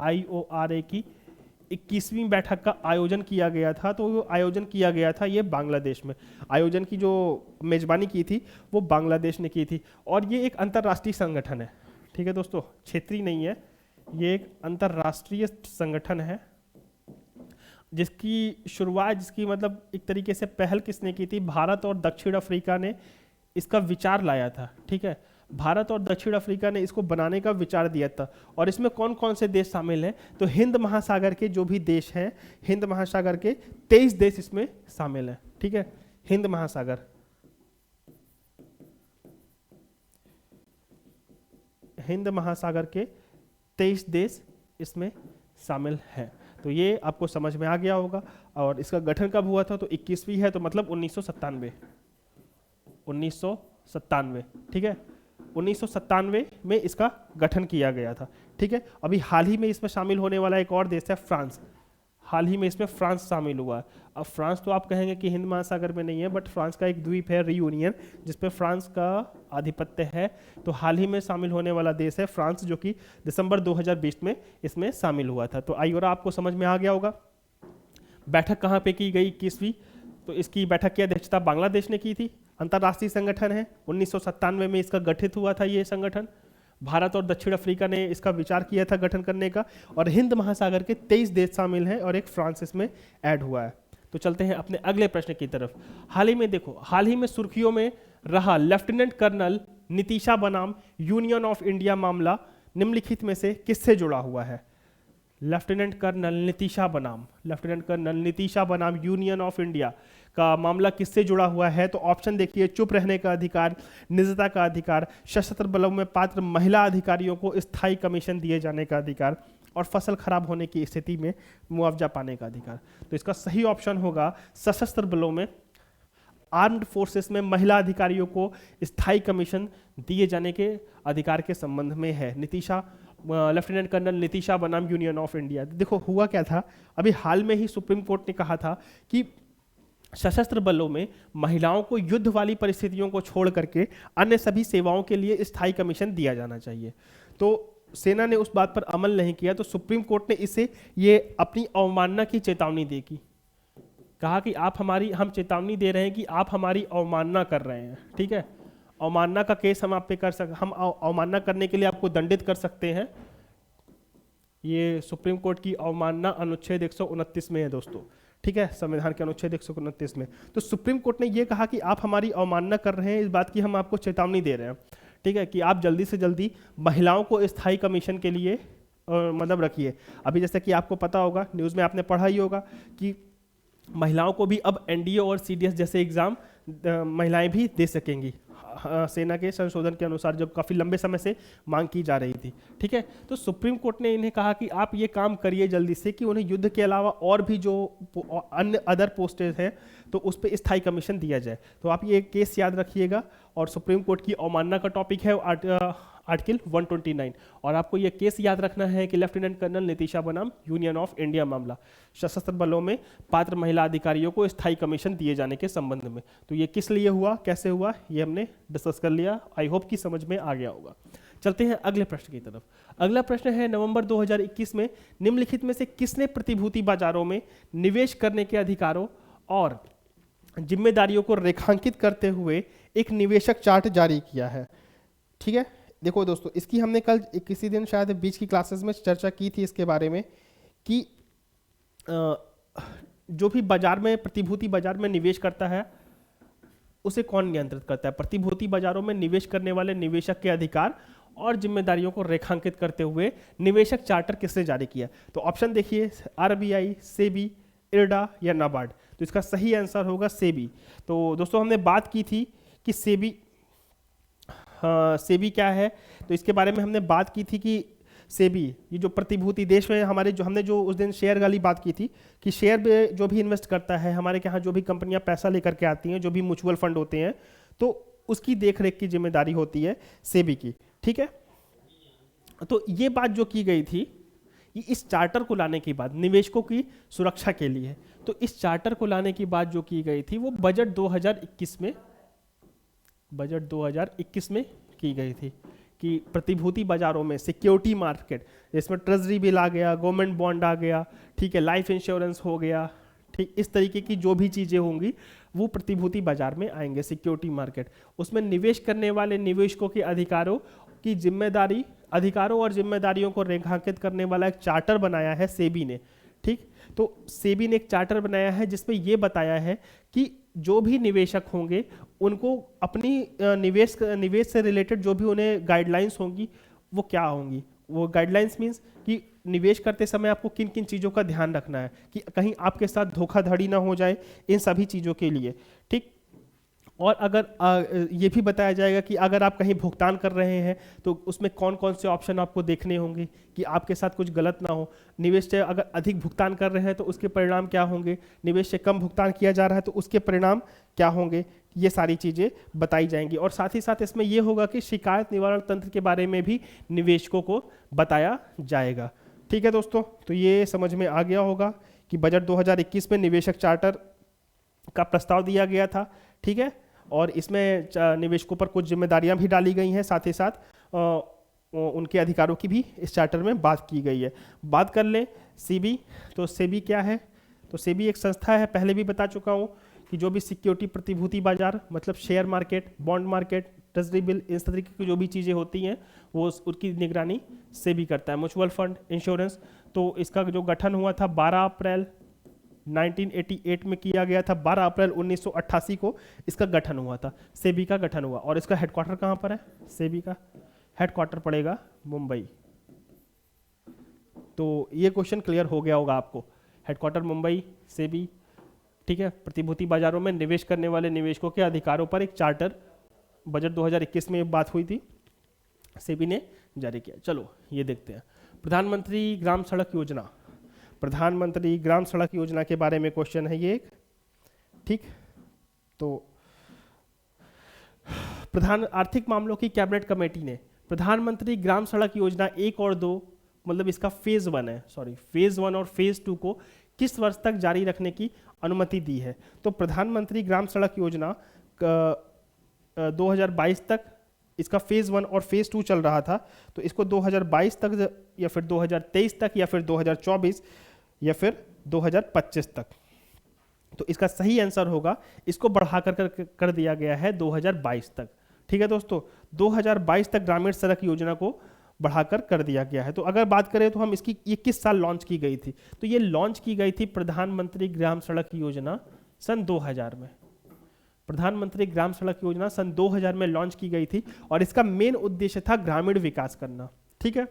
IORA की 21वीं बैठक का आयोजन किया गया था। तो वो आयोजन किया गया था ये बांग्लादेश में। आयोजन की जो मेजबानी की थी वो बांग्लादेश ने की थी। और ये एक अंतर्राष्ट्रीय संगठन है, ठीक है दोस्तों, क्षेत्रीय नहीं है, ये एक अंतर्राष्ट्रीय संगठन है जिसकी शुरुआत, जिसकी मतलब एक तरीके से पहल किसने की थी? भारत और दक्षिण अफ्रीका ने इसका विचार लाया था, ठीक है। भारत और दक्षिण अफ्रीका ने इसको बनाने का विचार दिया था। और इसमें कौन कौन से देश शामिल हैं? तो हिंद महासागर के जो भी देश हैं, हिंद महासागर के 23 देश इसमें शामिल हैं, ठीक है। हिंद महासागर, हिंद महासागर के 23 देश इसमें शामिल हैं। तो ये आपको समझ में आ गया होगा। और इसका गठन कब हुआ था? तो 21वीं है, तो मतलब 1997, 1997, ठीक है। 1997 में इसका गठन किया गया था, ठीक है। अभी हाल ही में इसमें शामिल होने वाला एक और देश है फ्रांस। हाल ही में इसमें फ्रांस शामिल हुआ है। अब फ्रांस तो आप कहेंगे कि हिंद महासागर में नहीं है, बट फ्रांस का एक द्वीप है रियूनियन, जिसपे फ्रांस का आधिपत्य है। तो हाल ही में शामिल होने वाला देश है फ्रांस, जो कि दिसंबर 2020 में इसमें शामिल हुआ था। तो आइयोरा आपको समझ में आ गया होगा। बैठक कहाँ पे की गई? 21वीं। तो इसकी बैठक की अध्यक्षता बांग्लादेश ने की थी। अंतर्राष्ट्रीय संगठन है, 1997 में इसका गठित हुआ था ये संगठन। भारत और दक्षिण अफ्रीका ने इसका विचार किया था गठन करने का। और हिंद महासागर के 23 देश शामिल हैं और एक फ्रांस इसमें ऐड हुआ है। तो चलते हैं अपने अगले प्रश्न की तरफ। हाल ही में देखो, हाल ही में सुर्खियों में रहा लेफ्टिनेंट कर्नल नीतीशा बनाम यूनियन ऑफ इंडिया मामला निम्नलिखित में से किससे जुड़ा हुआ है? लेफ्टिनेंट कर्नल नीतीशा बनाम, लेफ्टिनेंट कर्नल नीतीशा बनाम यूनियन ऑफ इंडिया का मामला किससे जुड़ा हुआ है? तो ऑप्शन देखिए, चुप रहने का अधिकार, निजता का अधिकार, सशस्त्र बलों में पात्र महिला अधिकारियों को स्थायी कमीशन दिए जाने का अधिकार, और फसल खराब होने की स्थिति में मुआवजा पाने का अधिकार। तो इसका सही ऑप्शन होगा सशस्त्र बलों में, आर्म्ड फोर्सेस में महिला अधिकारियों को स्थायी कमीशन दिए जाने के अधिकार के संबंध में है। नीतीशा, लेफ्टिनेंट कर्नल नीतीशा बनाम यूनियन ऑफ इंडिया। देखो हुआ क्या था, अभी हाल में ही सुप्रीम कोर्ट ने कहा था कि सशस्त्र बलों में महिलाओं को युद्ध वाली परिस्थितियों को छोड़ करके अन्य सभी सेवाओं के लिए स्थायी कमीशन दिया जाना चाहिए। तो सेना ने उस बात पर अमल नहीं किया, तो सुप्रीम कोर्ट ने इसे ये अपनी अवमानना की चेतावनी दी की, कहा कि हम चेतावनी दे रहे हैं कि आप हमारी अवमानना कर रहे हैं, ठीक है। अवमानना का केस हम आप पे कर सकते, हम अवमानना करने के लिए आपको दंडित कर सकते हैं। ये सुप्रीम कोर्ट की अवमानना अनुच्छेद 129 में है दोस्तों, ठीक है, संविधान के अनुच्छेद 129 में। तो सुप्रीम कोर्ट ने ये कहा कि आप हमारी अवमानना कर रहे हैं, इस बात की हम आपको चेतावनी दे रहे हैं, ठीक है, कि आप जल्दी से जल्दी महिलाओं को स्थायी कमीशन के लिए मतलब रखिए। अभी जैसे कि आपको पता होगा, न्यूज़ में आपने पढ़ा ही होगा कि महिलाओं को भी अब एनडीए और सीडीएस जैसे एग्जाम महिलाएं भी दे सकेंगी, सेना के संशोधन के अनुसार, जो काफ़ी लंबे समय से मांग की जा रही थी, ठीक है। तो सुप्रीम कोर्ट ने इन्हें कहा कि आप ये काम करिए जल्दी से कि उन्हें युद्ध के अलावा और भी जो अन्य अदर पोस्टेज हैं तो उस पर स्थायी कमीशन दिया जाए। तो आप ये केस याद रखिएगा। और सुप्रीम कोर्ट की अवमानना का टॉपिक है आर्टिकल 129। और आपको ये केस याद रखना है कि लेफ्टिनेंट कर्नल नीतीशा बनाम यूनियन ऑफ इंडिया मामला, सशस्त्र बलों में पात्र महिला अधिकारियों को स्थायी कमीशन दिए जाने के संबंध में। तो ये किस लिए हुआ, कैसे हुआ, ये हमने डिस्कस कर लिया। आई होप कि समझ में आ गया होगा। चलते हैं अगले प्रश्न की तरफ। अगला प्रश्न है, नवंबर 2021 में निम्नलिखित में से किसने प्रतिभूति बाजारों में निवेश करने के अधिकारों और जिम्मेदारियों को रेखांकित करते हुए एक निवेशक चार्ट जारी किया है? ठीक है, देखो दोस्तों, इसकी हमने कल किसी दिन शायद बीच की क्लासेस में चर्चा की थी इसके बारे में कि जो भी बाजार में, प्रतिभूति बाजार में निवेश करता है उसे कौन नियंत्रित करता है? प्रतिभूति बाजारों में निवेश करने वाले निवेशक के अधिकार और जिम्मेदारियों को रेखांकित करते हुए निवेशक चार्टर किसने जारी किया? तो ऑप्शन देखिए, आरबीआई, सेबी, इरडा या नाबार्ड। तो इसका सही आंसर होगा सेबी। तो दोस्तों हमने बात की थी कि सेबी सेबी क्या है, तो इसके बारे में हमने बात की थी कि सेबी ये जो प्रतिभूति देश में हमारे, जो हमने जो उस दिन शेयर वाली बात की थी कि शेयर में जो भी इन्वेस्ट करता है, हमारे के यहाँ जो भी कंपनियां पैसा लेकर के आती हैं, जो भी म्यूचुअल फंड होते हैं, तो उसकी देखरेख की जिम्मेदारी होती है सेबी की, ठीक है। तो ये बात जो की गई थी, इस चार्टर को लाने के बाद निवेशकों की सुरक्षा के लिए, तो इस चार्टर को लाने की बात जो की गई थी वो बजट 2021 में की गई थी। कि प्रतिभूति बाजारों में सिक्योरिटी मार्केट, जिसमें ट्रेजरी बिल आ गया, गवर्नमेंट बॉन्ड आ गया, ठीक है, लाइफ इंश्योरेंस हो गया, ठीक, इस तरीके की जो भी चीज़ें होंगी वो प्रतिभूति बाजार में आएंगे, सिक्योरिटी मार्केट। उसमें निवेश करने वाले निवेशकों के अधिकारों की जिम्मेदारी, अधिकारों और जिम्मेदारियों को रेखांकित करने वाला एक चार्टर बनाया है सेबी ने, ठीक। तो सेबी ने एक चार्टर बनाया है जिसमें ये बताया है कि जो भी निवेशक होंगे उनको अपनी निवेश से रिलेटेड जो भी उन्हें गाइडलाइंस होंगी वो क्या होंगी। वो गाइडलाइंस मीन्स कि निवेश करते समय आपको किन किन चीज़ों का ध्यान रखना है कि कहीं आपके साथ धोखाधड़ी ना हो जाए, इन सभी चीज़ों के लिए, ठीक। और अगर ये भी बताया जाएगा कि अगर आप कहीं भुगतान कर रहे हैं तो उसमें कौन कौन से ऑप्शन आपको देखने होंगे कि आपके साथ कुछ गलत ना हो। निवेश से अगर अधिक भुगतान कर रहे हैं तो उसके परिणाम क्या होंगे, निवेश से कम भुगतान किया जा रहा है तो उसके परिणाम क्या होंगे, ये सारी चीज़ें बताई जाएंगी। और साथ ही साथ इसमें यह होगा कि शिकायत निवारण तंत्र के बारे में भी निवेशकों को बताया जाएगा। ठीक है दोस्तों, तो ये समझ में आ गया होगा कि बजट 2021 में निवेशक चार्टर का प्रस्ताव दिया गया था, ठीक है। और इसमें निवेशकों पर कुछ जिम्मेदारियां भी डाली गई हैं, साथ ही साथ उनके अधिकारों की भी इस चार्टर में बात की गई है। बात कर लें सेबी, तो सेबी क्या है, तो सेबी एक संस्था है, पहले भी बता चुका हूँ कि जो भी सिक्योरिटी प्रतिभूति बाजार मतलब share market, bond market, treasury bill, इस तरीके की जो भी चीज़ें होती हैं वो उसकी निगरानी सेबी करता है। म्यूचुअल फंड, इंश्योरेंस, तो इसका जो गठन हुआ था 12 अप्रैल 1988 में किया गया था। 12 अप्रैल 1988 को इसका गठन हुआ था, सेबी का गठन हुआ। और इसका हेडक्वार्टर कहाँ पर है, सेबी का हेडक्वार्टर पड़ेगा मुंबई। तो ये क्वेश्चन क्लियर हो गया होगा आपको, हेडक्वार्टर मुंबई, सेबी, ठीक है। प्रतिभूति बाजारों में निवेश करने वाले निवेशकों के अधिकारों पर एक चार्टर बजट 2021 में बात हुई थी, सेबी ने जारी किया। चलो ये देखते हैं, प्रधानमंत्री ग्राम सड़क योजना, प्रधानमंत्री ग्राम सड़क योजना के बारे में क्वेश्चन है ये एक, ठीक। तो प्रधान आर्थिक मामलों की कैबिनेट कमेटी ने प्रधानमंत्री ग्राम सड़क योजना 1 और 2 मतलब इसका फेज 1 है, सॉरी फेज 1 और फेज 2 को किस वर्ष तक जारी रखने की अनुमति दी है। तो प्रधानमंत्री ग्राम सड़क योजना 2022 तक इसका फेज 1 और फेज 2 चल रहा था, तो इसको 2022 तक या फिर 2023 तक या फिर 2024 या फिर 2025 तक। तो इसका सही आंसर होगा, इसको बढ़ाकर कर दिया गया है 2022 तक, ठीक है दोस्तों। 2022 तक ग्रामीण सड़क योजना को बढ़ाकर कर दिया गया है। तो अगर बात करें तो हम इसकी ये किस साल लॉन्च की गई थी, तो ये लॉन्च की गई थी प्रधानमंत्री ग्राम सड़क योजना सन 2000 में। प्रधानमंत्री ग्राम सड़क योजना सन 2000 में लॉन्च की गई थी और इसका मेन उद्देश्य था ग्रामीण विकास करना, ठीक है।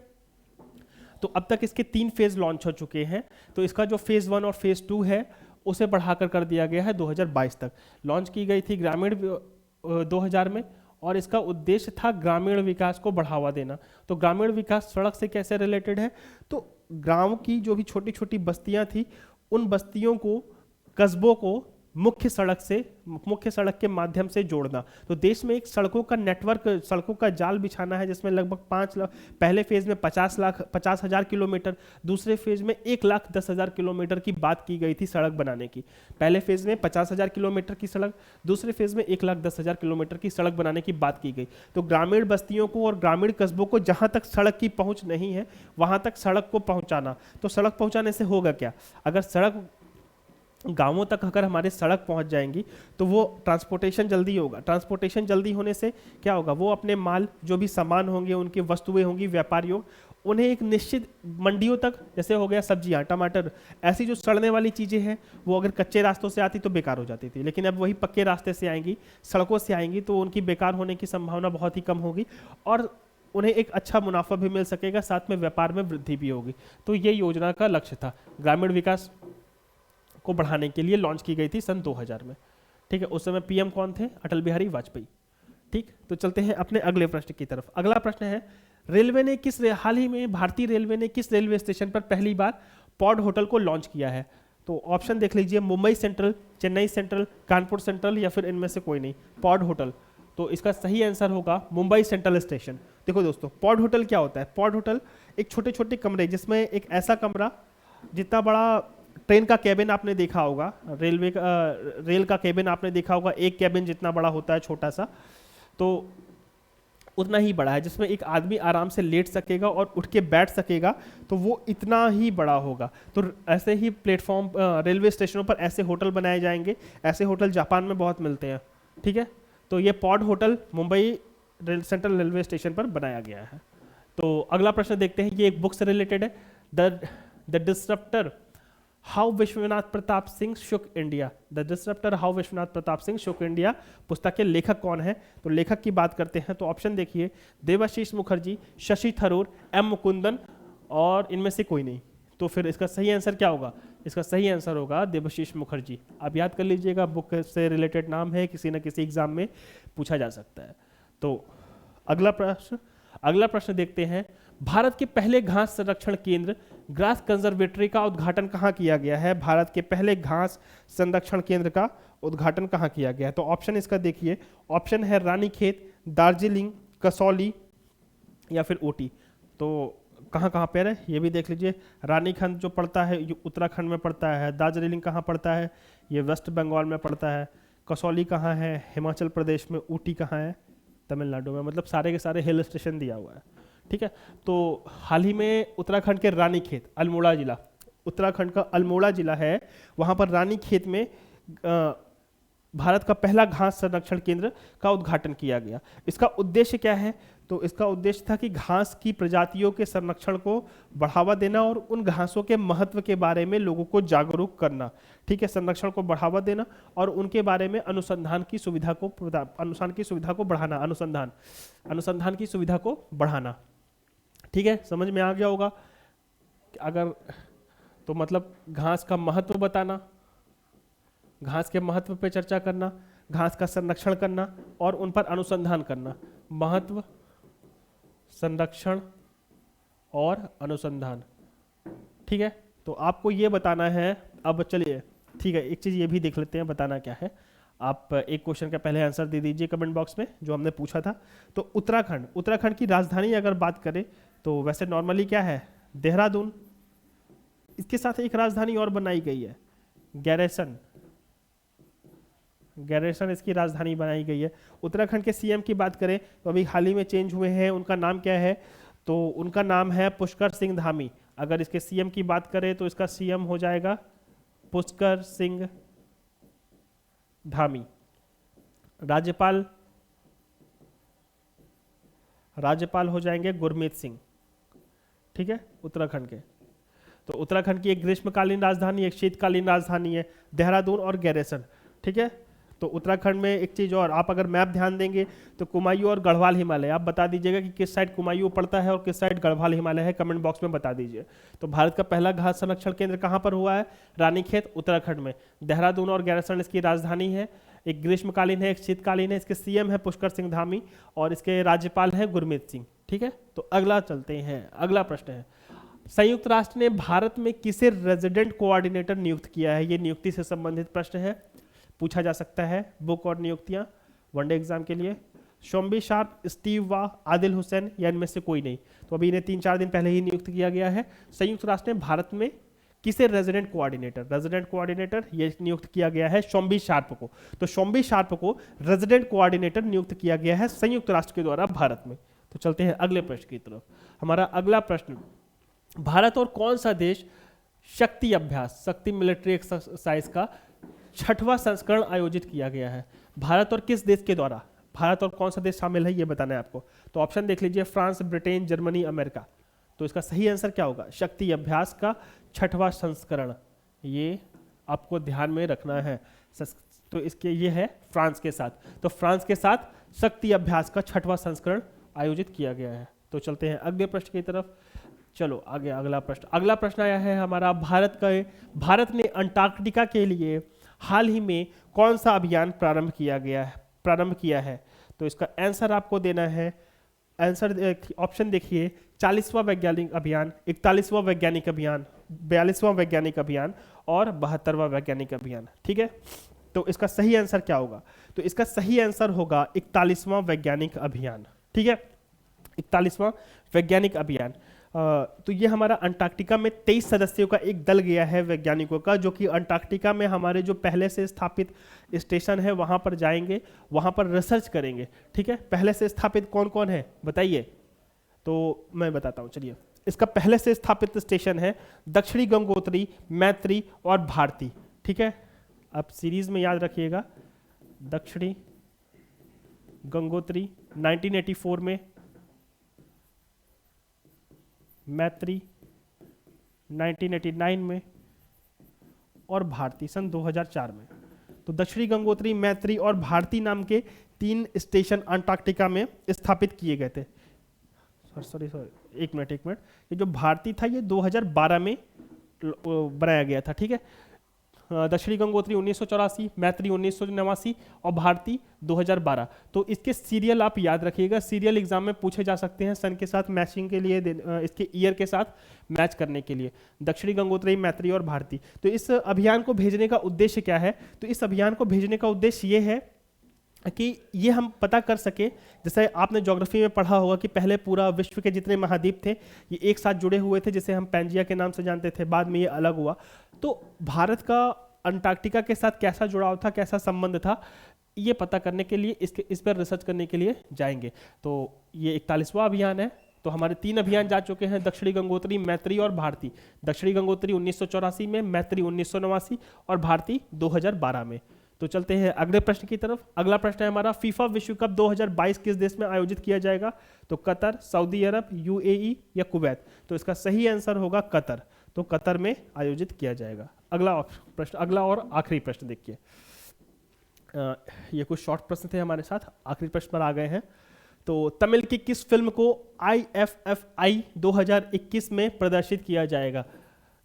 तो अब तक इसके 3 फेज लॉन्च हो चुके हैं। तो इसका जो फेज 1 और फेज 2 है उसे बढ़ाकर कर दिया गया है 2022 तक। लॉन्च की गई थी ग्रामीण 2000 में और इसका उद्देश्य था ग्रामीण विकास को बढ़ावा देना। तो ग्रामीण विकास सड़क से कैसे रिलेटेड है, तो गांव की जो भी छोटी छोटी बस्तियां थी उन बस्तियों को, कस्बों को मुख्य सड़क के माध्यम से जोड़ना। तो देश में एक सड़कों का नेटवर्क, सड़कों का जाल बिछाना है जिसमें लगभग 5 लाख, पहले फेज में 50,000 किलोमीटर, दूसरे फेज में 1,10,000 किलोमीटर की बात की गई थी सड़क बनाने की। पहले फेज में 50,000 किलोमीटर की सड़क, दूसरे फेज में 1,10,000 किलोमीटर की सड़क बनाने की बात की गई। तो ग्रामीण बस्तियों को और ग्रामीण कस्बों को जहां तक सड़क की पहुंच नहीं है वहां तक सड़क को पहुंचाना। तो सड़क पहुंचाने से होगा क्या, अगर सड़क गांवों तक अगर हमारे सड़क पहुंच जाएंगी तो वो ट्रांसपोर्टेशन जल्दी होगा। ट्रांसपोर्टेशन जल्दी होने से क्या होगा, वो अपने माल, जो भी सामान होंगे, उनकी वस्तुएं होंगी, व्यापारियों, उन्हें एक निश्चित मंडियों तक, जैसे हो गया सब्जियां, टमाटर, ऐसी जो सड़ने वाली चीज़ें हैं वो अगर कच्चे रास्तों से आती तो बेकार हो जाती थी, लेकिन अब वही पक्के रास्ते से आएंगी, सड़कों से आएंगी, तो उनकी बेकार होने की संभावना बहुत ही कम होगी और उन्हें एक अच्छा मुनाफा भी मिल सकेगा, साथ में व्यापार में वृद्धि भी होगी। तो ये योजना का लक्ष्य था, ग्रामीण विकास को बढ़ाने के लिए लॉन्च की गई थी सन 2000 में, ठीक है। उस समय पीएम कौन थे, अटल बिहारी वाजपेयी, ठीक। तो चलते हैं अपने अगले प्रश्न की तरफ। अगला प्रश्न है, हाल ही में भारतीय रेलवे ने किस रेलवे स्टेशन पर पहली बार पॉड होटल को लॉन्च किया है। तो ऑप्शन देख लीजिए, Mumbai central, Chennai central, Kanpur central या फिर इनमें से कोई नहीं, पॉड होटल। तो इसका सही आंसर होगा मुंबई सेंट्रल स्टेशन। देखो दोस्तों, पॉड होटल क्या होता है, पॉड होटल एक छोटे छोटे कमरे, जिसमें एक ऐसा कमरा जितना बड़ा ट्रेन का केबिन आपने देखा होगा, रेल का केबिन आपने देखा होगा, एक केबिन जितना बड़ा होता है छोटा सा, तो उतना ही बड़ा है, जिसमें एक आदमी आराम से लेट सकेगा और उठ के बैठ सकेगा, तो वो इतना ही बड़ा होगा। तो ऐसे ही प्लेटफॉर्म रेलवे स्टेशनों पर ऐसे होटल बनाए जाएंगे। ऐसे होटल जापान में बहुत मिलते हैं, ठीक है। तो ये pod hotel Mumbai central railway station पर बनाया गया है। तो अगला प्रश्न देखते हैं, ये एक बुक से रिलेटेड है। The disruptor how Vishwanath Pratap Singh shook India. The disruptor how Vishwanath Pratap Singh shook India पुस्तक के लेखक कौन है? तो लेखक की बात करते हैं तो ऑप्शन देखिए, देवाशीष मुखर्जी, शशि थरूर, एम मुकुंदन और इनमें से कोई नहीं। तो फिर इसका सही आंसर क्या होगा? इसका सही आंसर होगा देवाशीष मुखर्जी। आप याद कर लीजिएगा, बुक से रिलेटेड नाम है, किसी न किसी एग्जाम में पूछा जा सकता है। तो अगला प्रश्न देखते हैं, भारत के पहले घास संरक्षण केंद्र ग्रास कंजर्वेटरी का उद्घाटन कहाँ किया गया है? भारत के पहले घास संरक्षण केंद्र का उद्घाटन कहाँ किया गया है? तो ऑप्शन इसका देखिए, ऑप्शन है रानीखेत, दार्जिलिंग, कसौली या फिर ऊटी। तो कहाँ कहाँ पर है ये भी देख लीजिए। रानीखेत जो पड़ता है ये उत्तराखंड में पड़ता है, दार्जिलिंग कहाँ पड़ता है? ये वेस्ट बंगाल में पड़ता है, कसौली कहाँ है? हिमाचल प्रदेश में, ऊटी कहाँ है? तमिलनाडु में। मतलब सारे के सारे हिल स्टेशन दिया हुआ है, ठीक है। तो हाल ही में उत्तराखंड के रानीखेत, अल्मोड़ा जिला, उत्तराखंड का अल्मोड़ा जिला है, वहाँ पर रानीखेत में भारत का पहला घास संरक्षण केंद्र का उद्घाटन किया गया। इसका उद्देश्य क्या है? तो इसका उद्देश्य था कि घास की प्रजातियों के संरक्षण को बढ़ावा देना और उन घासों के महत्व के बारे में लोगों को जागरूक करना, ठीक है। संरक्षण को बढ़ावा देना और उनके बारे में अनुसंधान की सुविधा को बढ़ाना, अनुसंधान की सुविधा को बढ़ाना, ठीक है। समझ में आ गया होगा अगर, तो मतलब घास का महत्व बताना, घास के महत्व पे चर्चा करना, घास का संरक्षण करना और उन पर अनुसंधान करना। महत्व, संरक्षण और अनुसंधान, ठीक है। तो आपको ये बताना है। अब चलिए, ठीक है, एक चीज ये भी देख लेते हैं बताना क्या है। आप एक क्वेश्चन का पहले आंसर दे दीजिए कमेंट बॉक्स में जो हमने पूछा था। तो उत्तराखंड की राजधानी अगर बात करें तो वैसे नॉर्मली क्या है? देहरादून। इसके साथ एक राजधानी और बनाई गई है, गैरेसन इसकी राजधानी बनाई गई है। उत्तराखंड के सीएम की बात करें तो अभी हाल ही में चेंज हुए हैं, उनका नाम क्या है? तो उनका नाम है पुष्कर सिंह धामी। अगर इसके सीएम की बात करें तो इसका सीएम हो जाएगा पुष्कर सिंह धामी। राज्यपाल हो जाएंगे गुरमीत सिंह, ठीक है, उत्तराखंड के। तो उत्तराखंड की एक ग्रीष्मकालीन राजधानी, एक शीतकालीन राजधानी है देहरादून और गैरेसन, ठीक है। तो उत्तराखंड में एक चीज़ और, आप अगर मैप ध्यान देंगे तो कुमायूं और गढ़वाल हिमालय, आप बता दीजिएगा कि किस साइड कुमायूं पड़ता है और किस साइड गढ़वाल हिमालय है, कमेंट बॉक्स में बता दीजिए। तो भारत का पहला घास संरक्षण केंद्र कहाँ पर हुआ है? रानीखेत, उत्तराखंड में। देहरादून और गैरसन इसकी राजधानी है, एक ग्रीष्मकालीन है, एक शीतकालीन है। इसके सीएम है पुष्कर सिंह धामी और इसके राज्यपाल हैं गुरमीत सिंह, ठीक है। तो अगला चलते हैं, अगला प्रश्न है, संयुक्त राष्ट्र ने भारत में किसे रेजिडेंट कोऑर्डिनेटर नियुक्त किया है? ये नियुक्ति से संबंधित प्रश्न है, पूछा जा सकता है। बुक और नियुक्तियां वनडे एग्जाम के लिए, शोम्बी शार्प, स्टीव वाह, आदिल हुसैन या इनमें से कोई नहीं। तो अभी इन्हें 3-4 दिन पहले ही नियुक्त किया गया है। संयुक्त राष्ट्र ने भारत में किसे रेजिडेंट कोऑर्डिनेटर ये नियुक्त किया गया है? शोम्बी शार्प को। तो शोम्बी शार्प को रेजिडेंट कोऑर्डिनेटर नियुक्त किया गया है संयुक्त राष्ट्र के द्वारा भारत में। तो चलते हैं अगले प्रश्न की तरफ। हमारा अगला प्रश्न, भारत और कौन सा देश शक्ति मिलिट्री एक्सरसाइज का 6वां संस्करण आयोजित किया गया है? भारत और किस देश के द्वारा? भारत और कौन सा देश शामिल है ये बताना है आपको। तो ऑप्शन देख लीजिए, फ्रांस, ब्रिटेन, जर्मनी, अमेरिका। तो इसका सही आंसर क्या होगा? शक्ति अभ्यास का 6वां संस्करण, ये आपको ध्यान में रखना है। तो इसके ये है फ्रांस के साथ, तो फ्रांस के साथ शक्ति अभ्यास का 6वां संस्करण आयोजित किया गया है। तो चलते हैं अगले प्रश्न की तरफ। चलो आगे अगला प्रश्न आया है हमारा, भारत ने अंटार्कटिका के लिए हाल ही में कौन सा अभियान प्रारंभ किया है? तो इसका आंसर आपको देना है। आंसर ऑप्शन देखिए, 40वां वैज्ञानिक अभियान, 41वां वैज्ञानिक अभियान, 42वां वैज्ञानिक अभियान और 72वां वैज्ञानिक अभियान, ठीक है। तो इसका सही आंसर क्या होगा? तो इसका सही आंसर होगा 41वां वैज्ञानिक अभियान, ठीक है, 41वां वैज्ञानिक अभियान। तो ये हमारा अंटार्कटिका में 23 सदस्यों का एक दल गया है वैज्ञानिकों का, जो कि अंटार्कटिका में हमारे जो पहले से स्थापित स्टेशन है वहाँ पर जाएंगे, वहाँ पर रिसर्च करेंगे। ठीक है, पहले से स्थापित कौन कौन है बताइए, तो मैं बताता हूँ चलिए। इसका पहले से स्थापित स्टेशन है दक्षिणी गंगोत्री, मैत्री और भारती। ठीक है, आप सीरीज में याद रखिएगा, दक्षिणी गंगोत्री 1984 में, मैत्री 1989 में और भारती सन 2004 में। तो दक्षिणी गंगोत्री, मैत्री और भारती नाम के 3 स्टेशन अंटार्कटिका में स्थापित किए गए थे। सॉरी एक मिनट, ये जो भारती था ये 2012 में बनाया गया था। ठीक है, दक्षिणी गंगोत्री 1984, मैत्री 1989 और भारती 2012। तो इसके सीरियल आप याद रखिएगा, सीरियल एग्जाम में पूछे जा सकते हैं सन के साथ मैचिंग के लिए, इसके ईयर के साथ मैच करने के लिए, दक्षिणी गंगोत्री, मैत्री और भारती। तो इस अभियान को भेजने का उद्देश्य क्या है, तो इस अभियान को भेजने का उद्देश्य ये है कि ये हम पता कर सके, जैसे आपने ज्योग्राफी में पढ़ा होगा कि पहले पूरा विश्व के जितने महाद्वीप थे ये एक साथ जुड़े हुए थे, जिसे हम पैंजिया के नाम से जानते थे, बाद में ये अलग हुआ। तो भारत का अंटार्कटिका के साथ कैसा जुड़ाव था, कैसा संबंध था, ये पता करने के लिए इस पर रिसर्च करने के लिए जाएंगे। तो ये 41वां अभियान है। तो हमारे 3 अभियान जा चुके हैं, दक्षिणी गंगोत्री, मैत्री और भारती। दक्षिणी गंगोत्री 1984 में, मैत्री 1989 और भारती 2012 में। तो चलते हैं अगले प्रश्न की तरफ। अगला प्रश्न है हमारा, फीफा विश्व कप 2022 किस देश में आयोजित किया जाएगा? तो कतर, सऊदी अरब, यूएई या कुवैत? तो इसका सही आंसर होगा कतर। तो कतर में आयोजित किया जाएगा। अगला प्रश्न, अगला और आखिरी प्रश्न देखिए। ये कुछ शॉर्ट प्रश्न थे हमारे साथ, आखिरी प्रश्न पर आ गए हैं। तो तमिल की किस फिल्म को IFFI 2021 में प्रदर्शित किया जाएगा?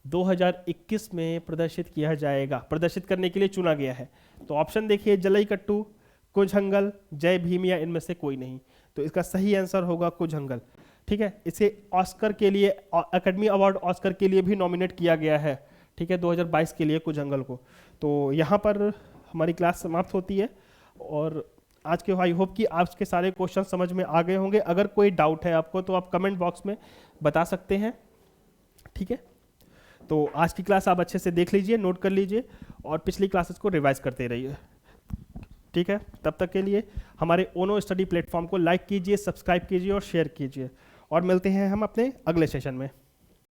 2021 में प्रदर्शित किया जाएगा, प्रदर्शित करने के लिए चुना गया है। तो ऑप्शन देखिए, जलईकट्टू, कुछ-हंगल, जय भीम या इनमें से कोई नहीं। तो इसका सही आंसर होगा कुछ-हंगल। ठीक है, इसे ऑस्कर के लिए, एकेडमी अवार्ड ऑस्कर के लिए भी नॉमिनेट किया गया है। ठीक है, 2022 के लिए कुछ-हंगल को। तो यहाँ पर हमारी क्लास समाप्त होती है और आज के आई होप कि आज के सारे क्वेश्चन समझ में आ गए होंगे। अगर कोई डाउट है आपको तो आप कमेंट बॉक्स में बता सकते हैं। ठीक है, तो आज की क्लास आप अच्छे से देख लीजिए, नोट कर लीजिए और पिछली क्लासेस को रिवाइज करते रहिए। ठीक है, तब तक के लिए हमारे ओनो स्टडी प्लेटफॉर्म को लाइक कीजिए, सब्सक्राइब कीजिए और शेयर कीजिए, और मिलते हैं हम अपने अगले सेशन में।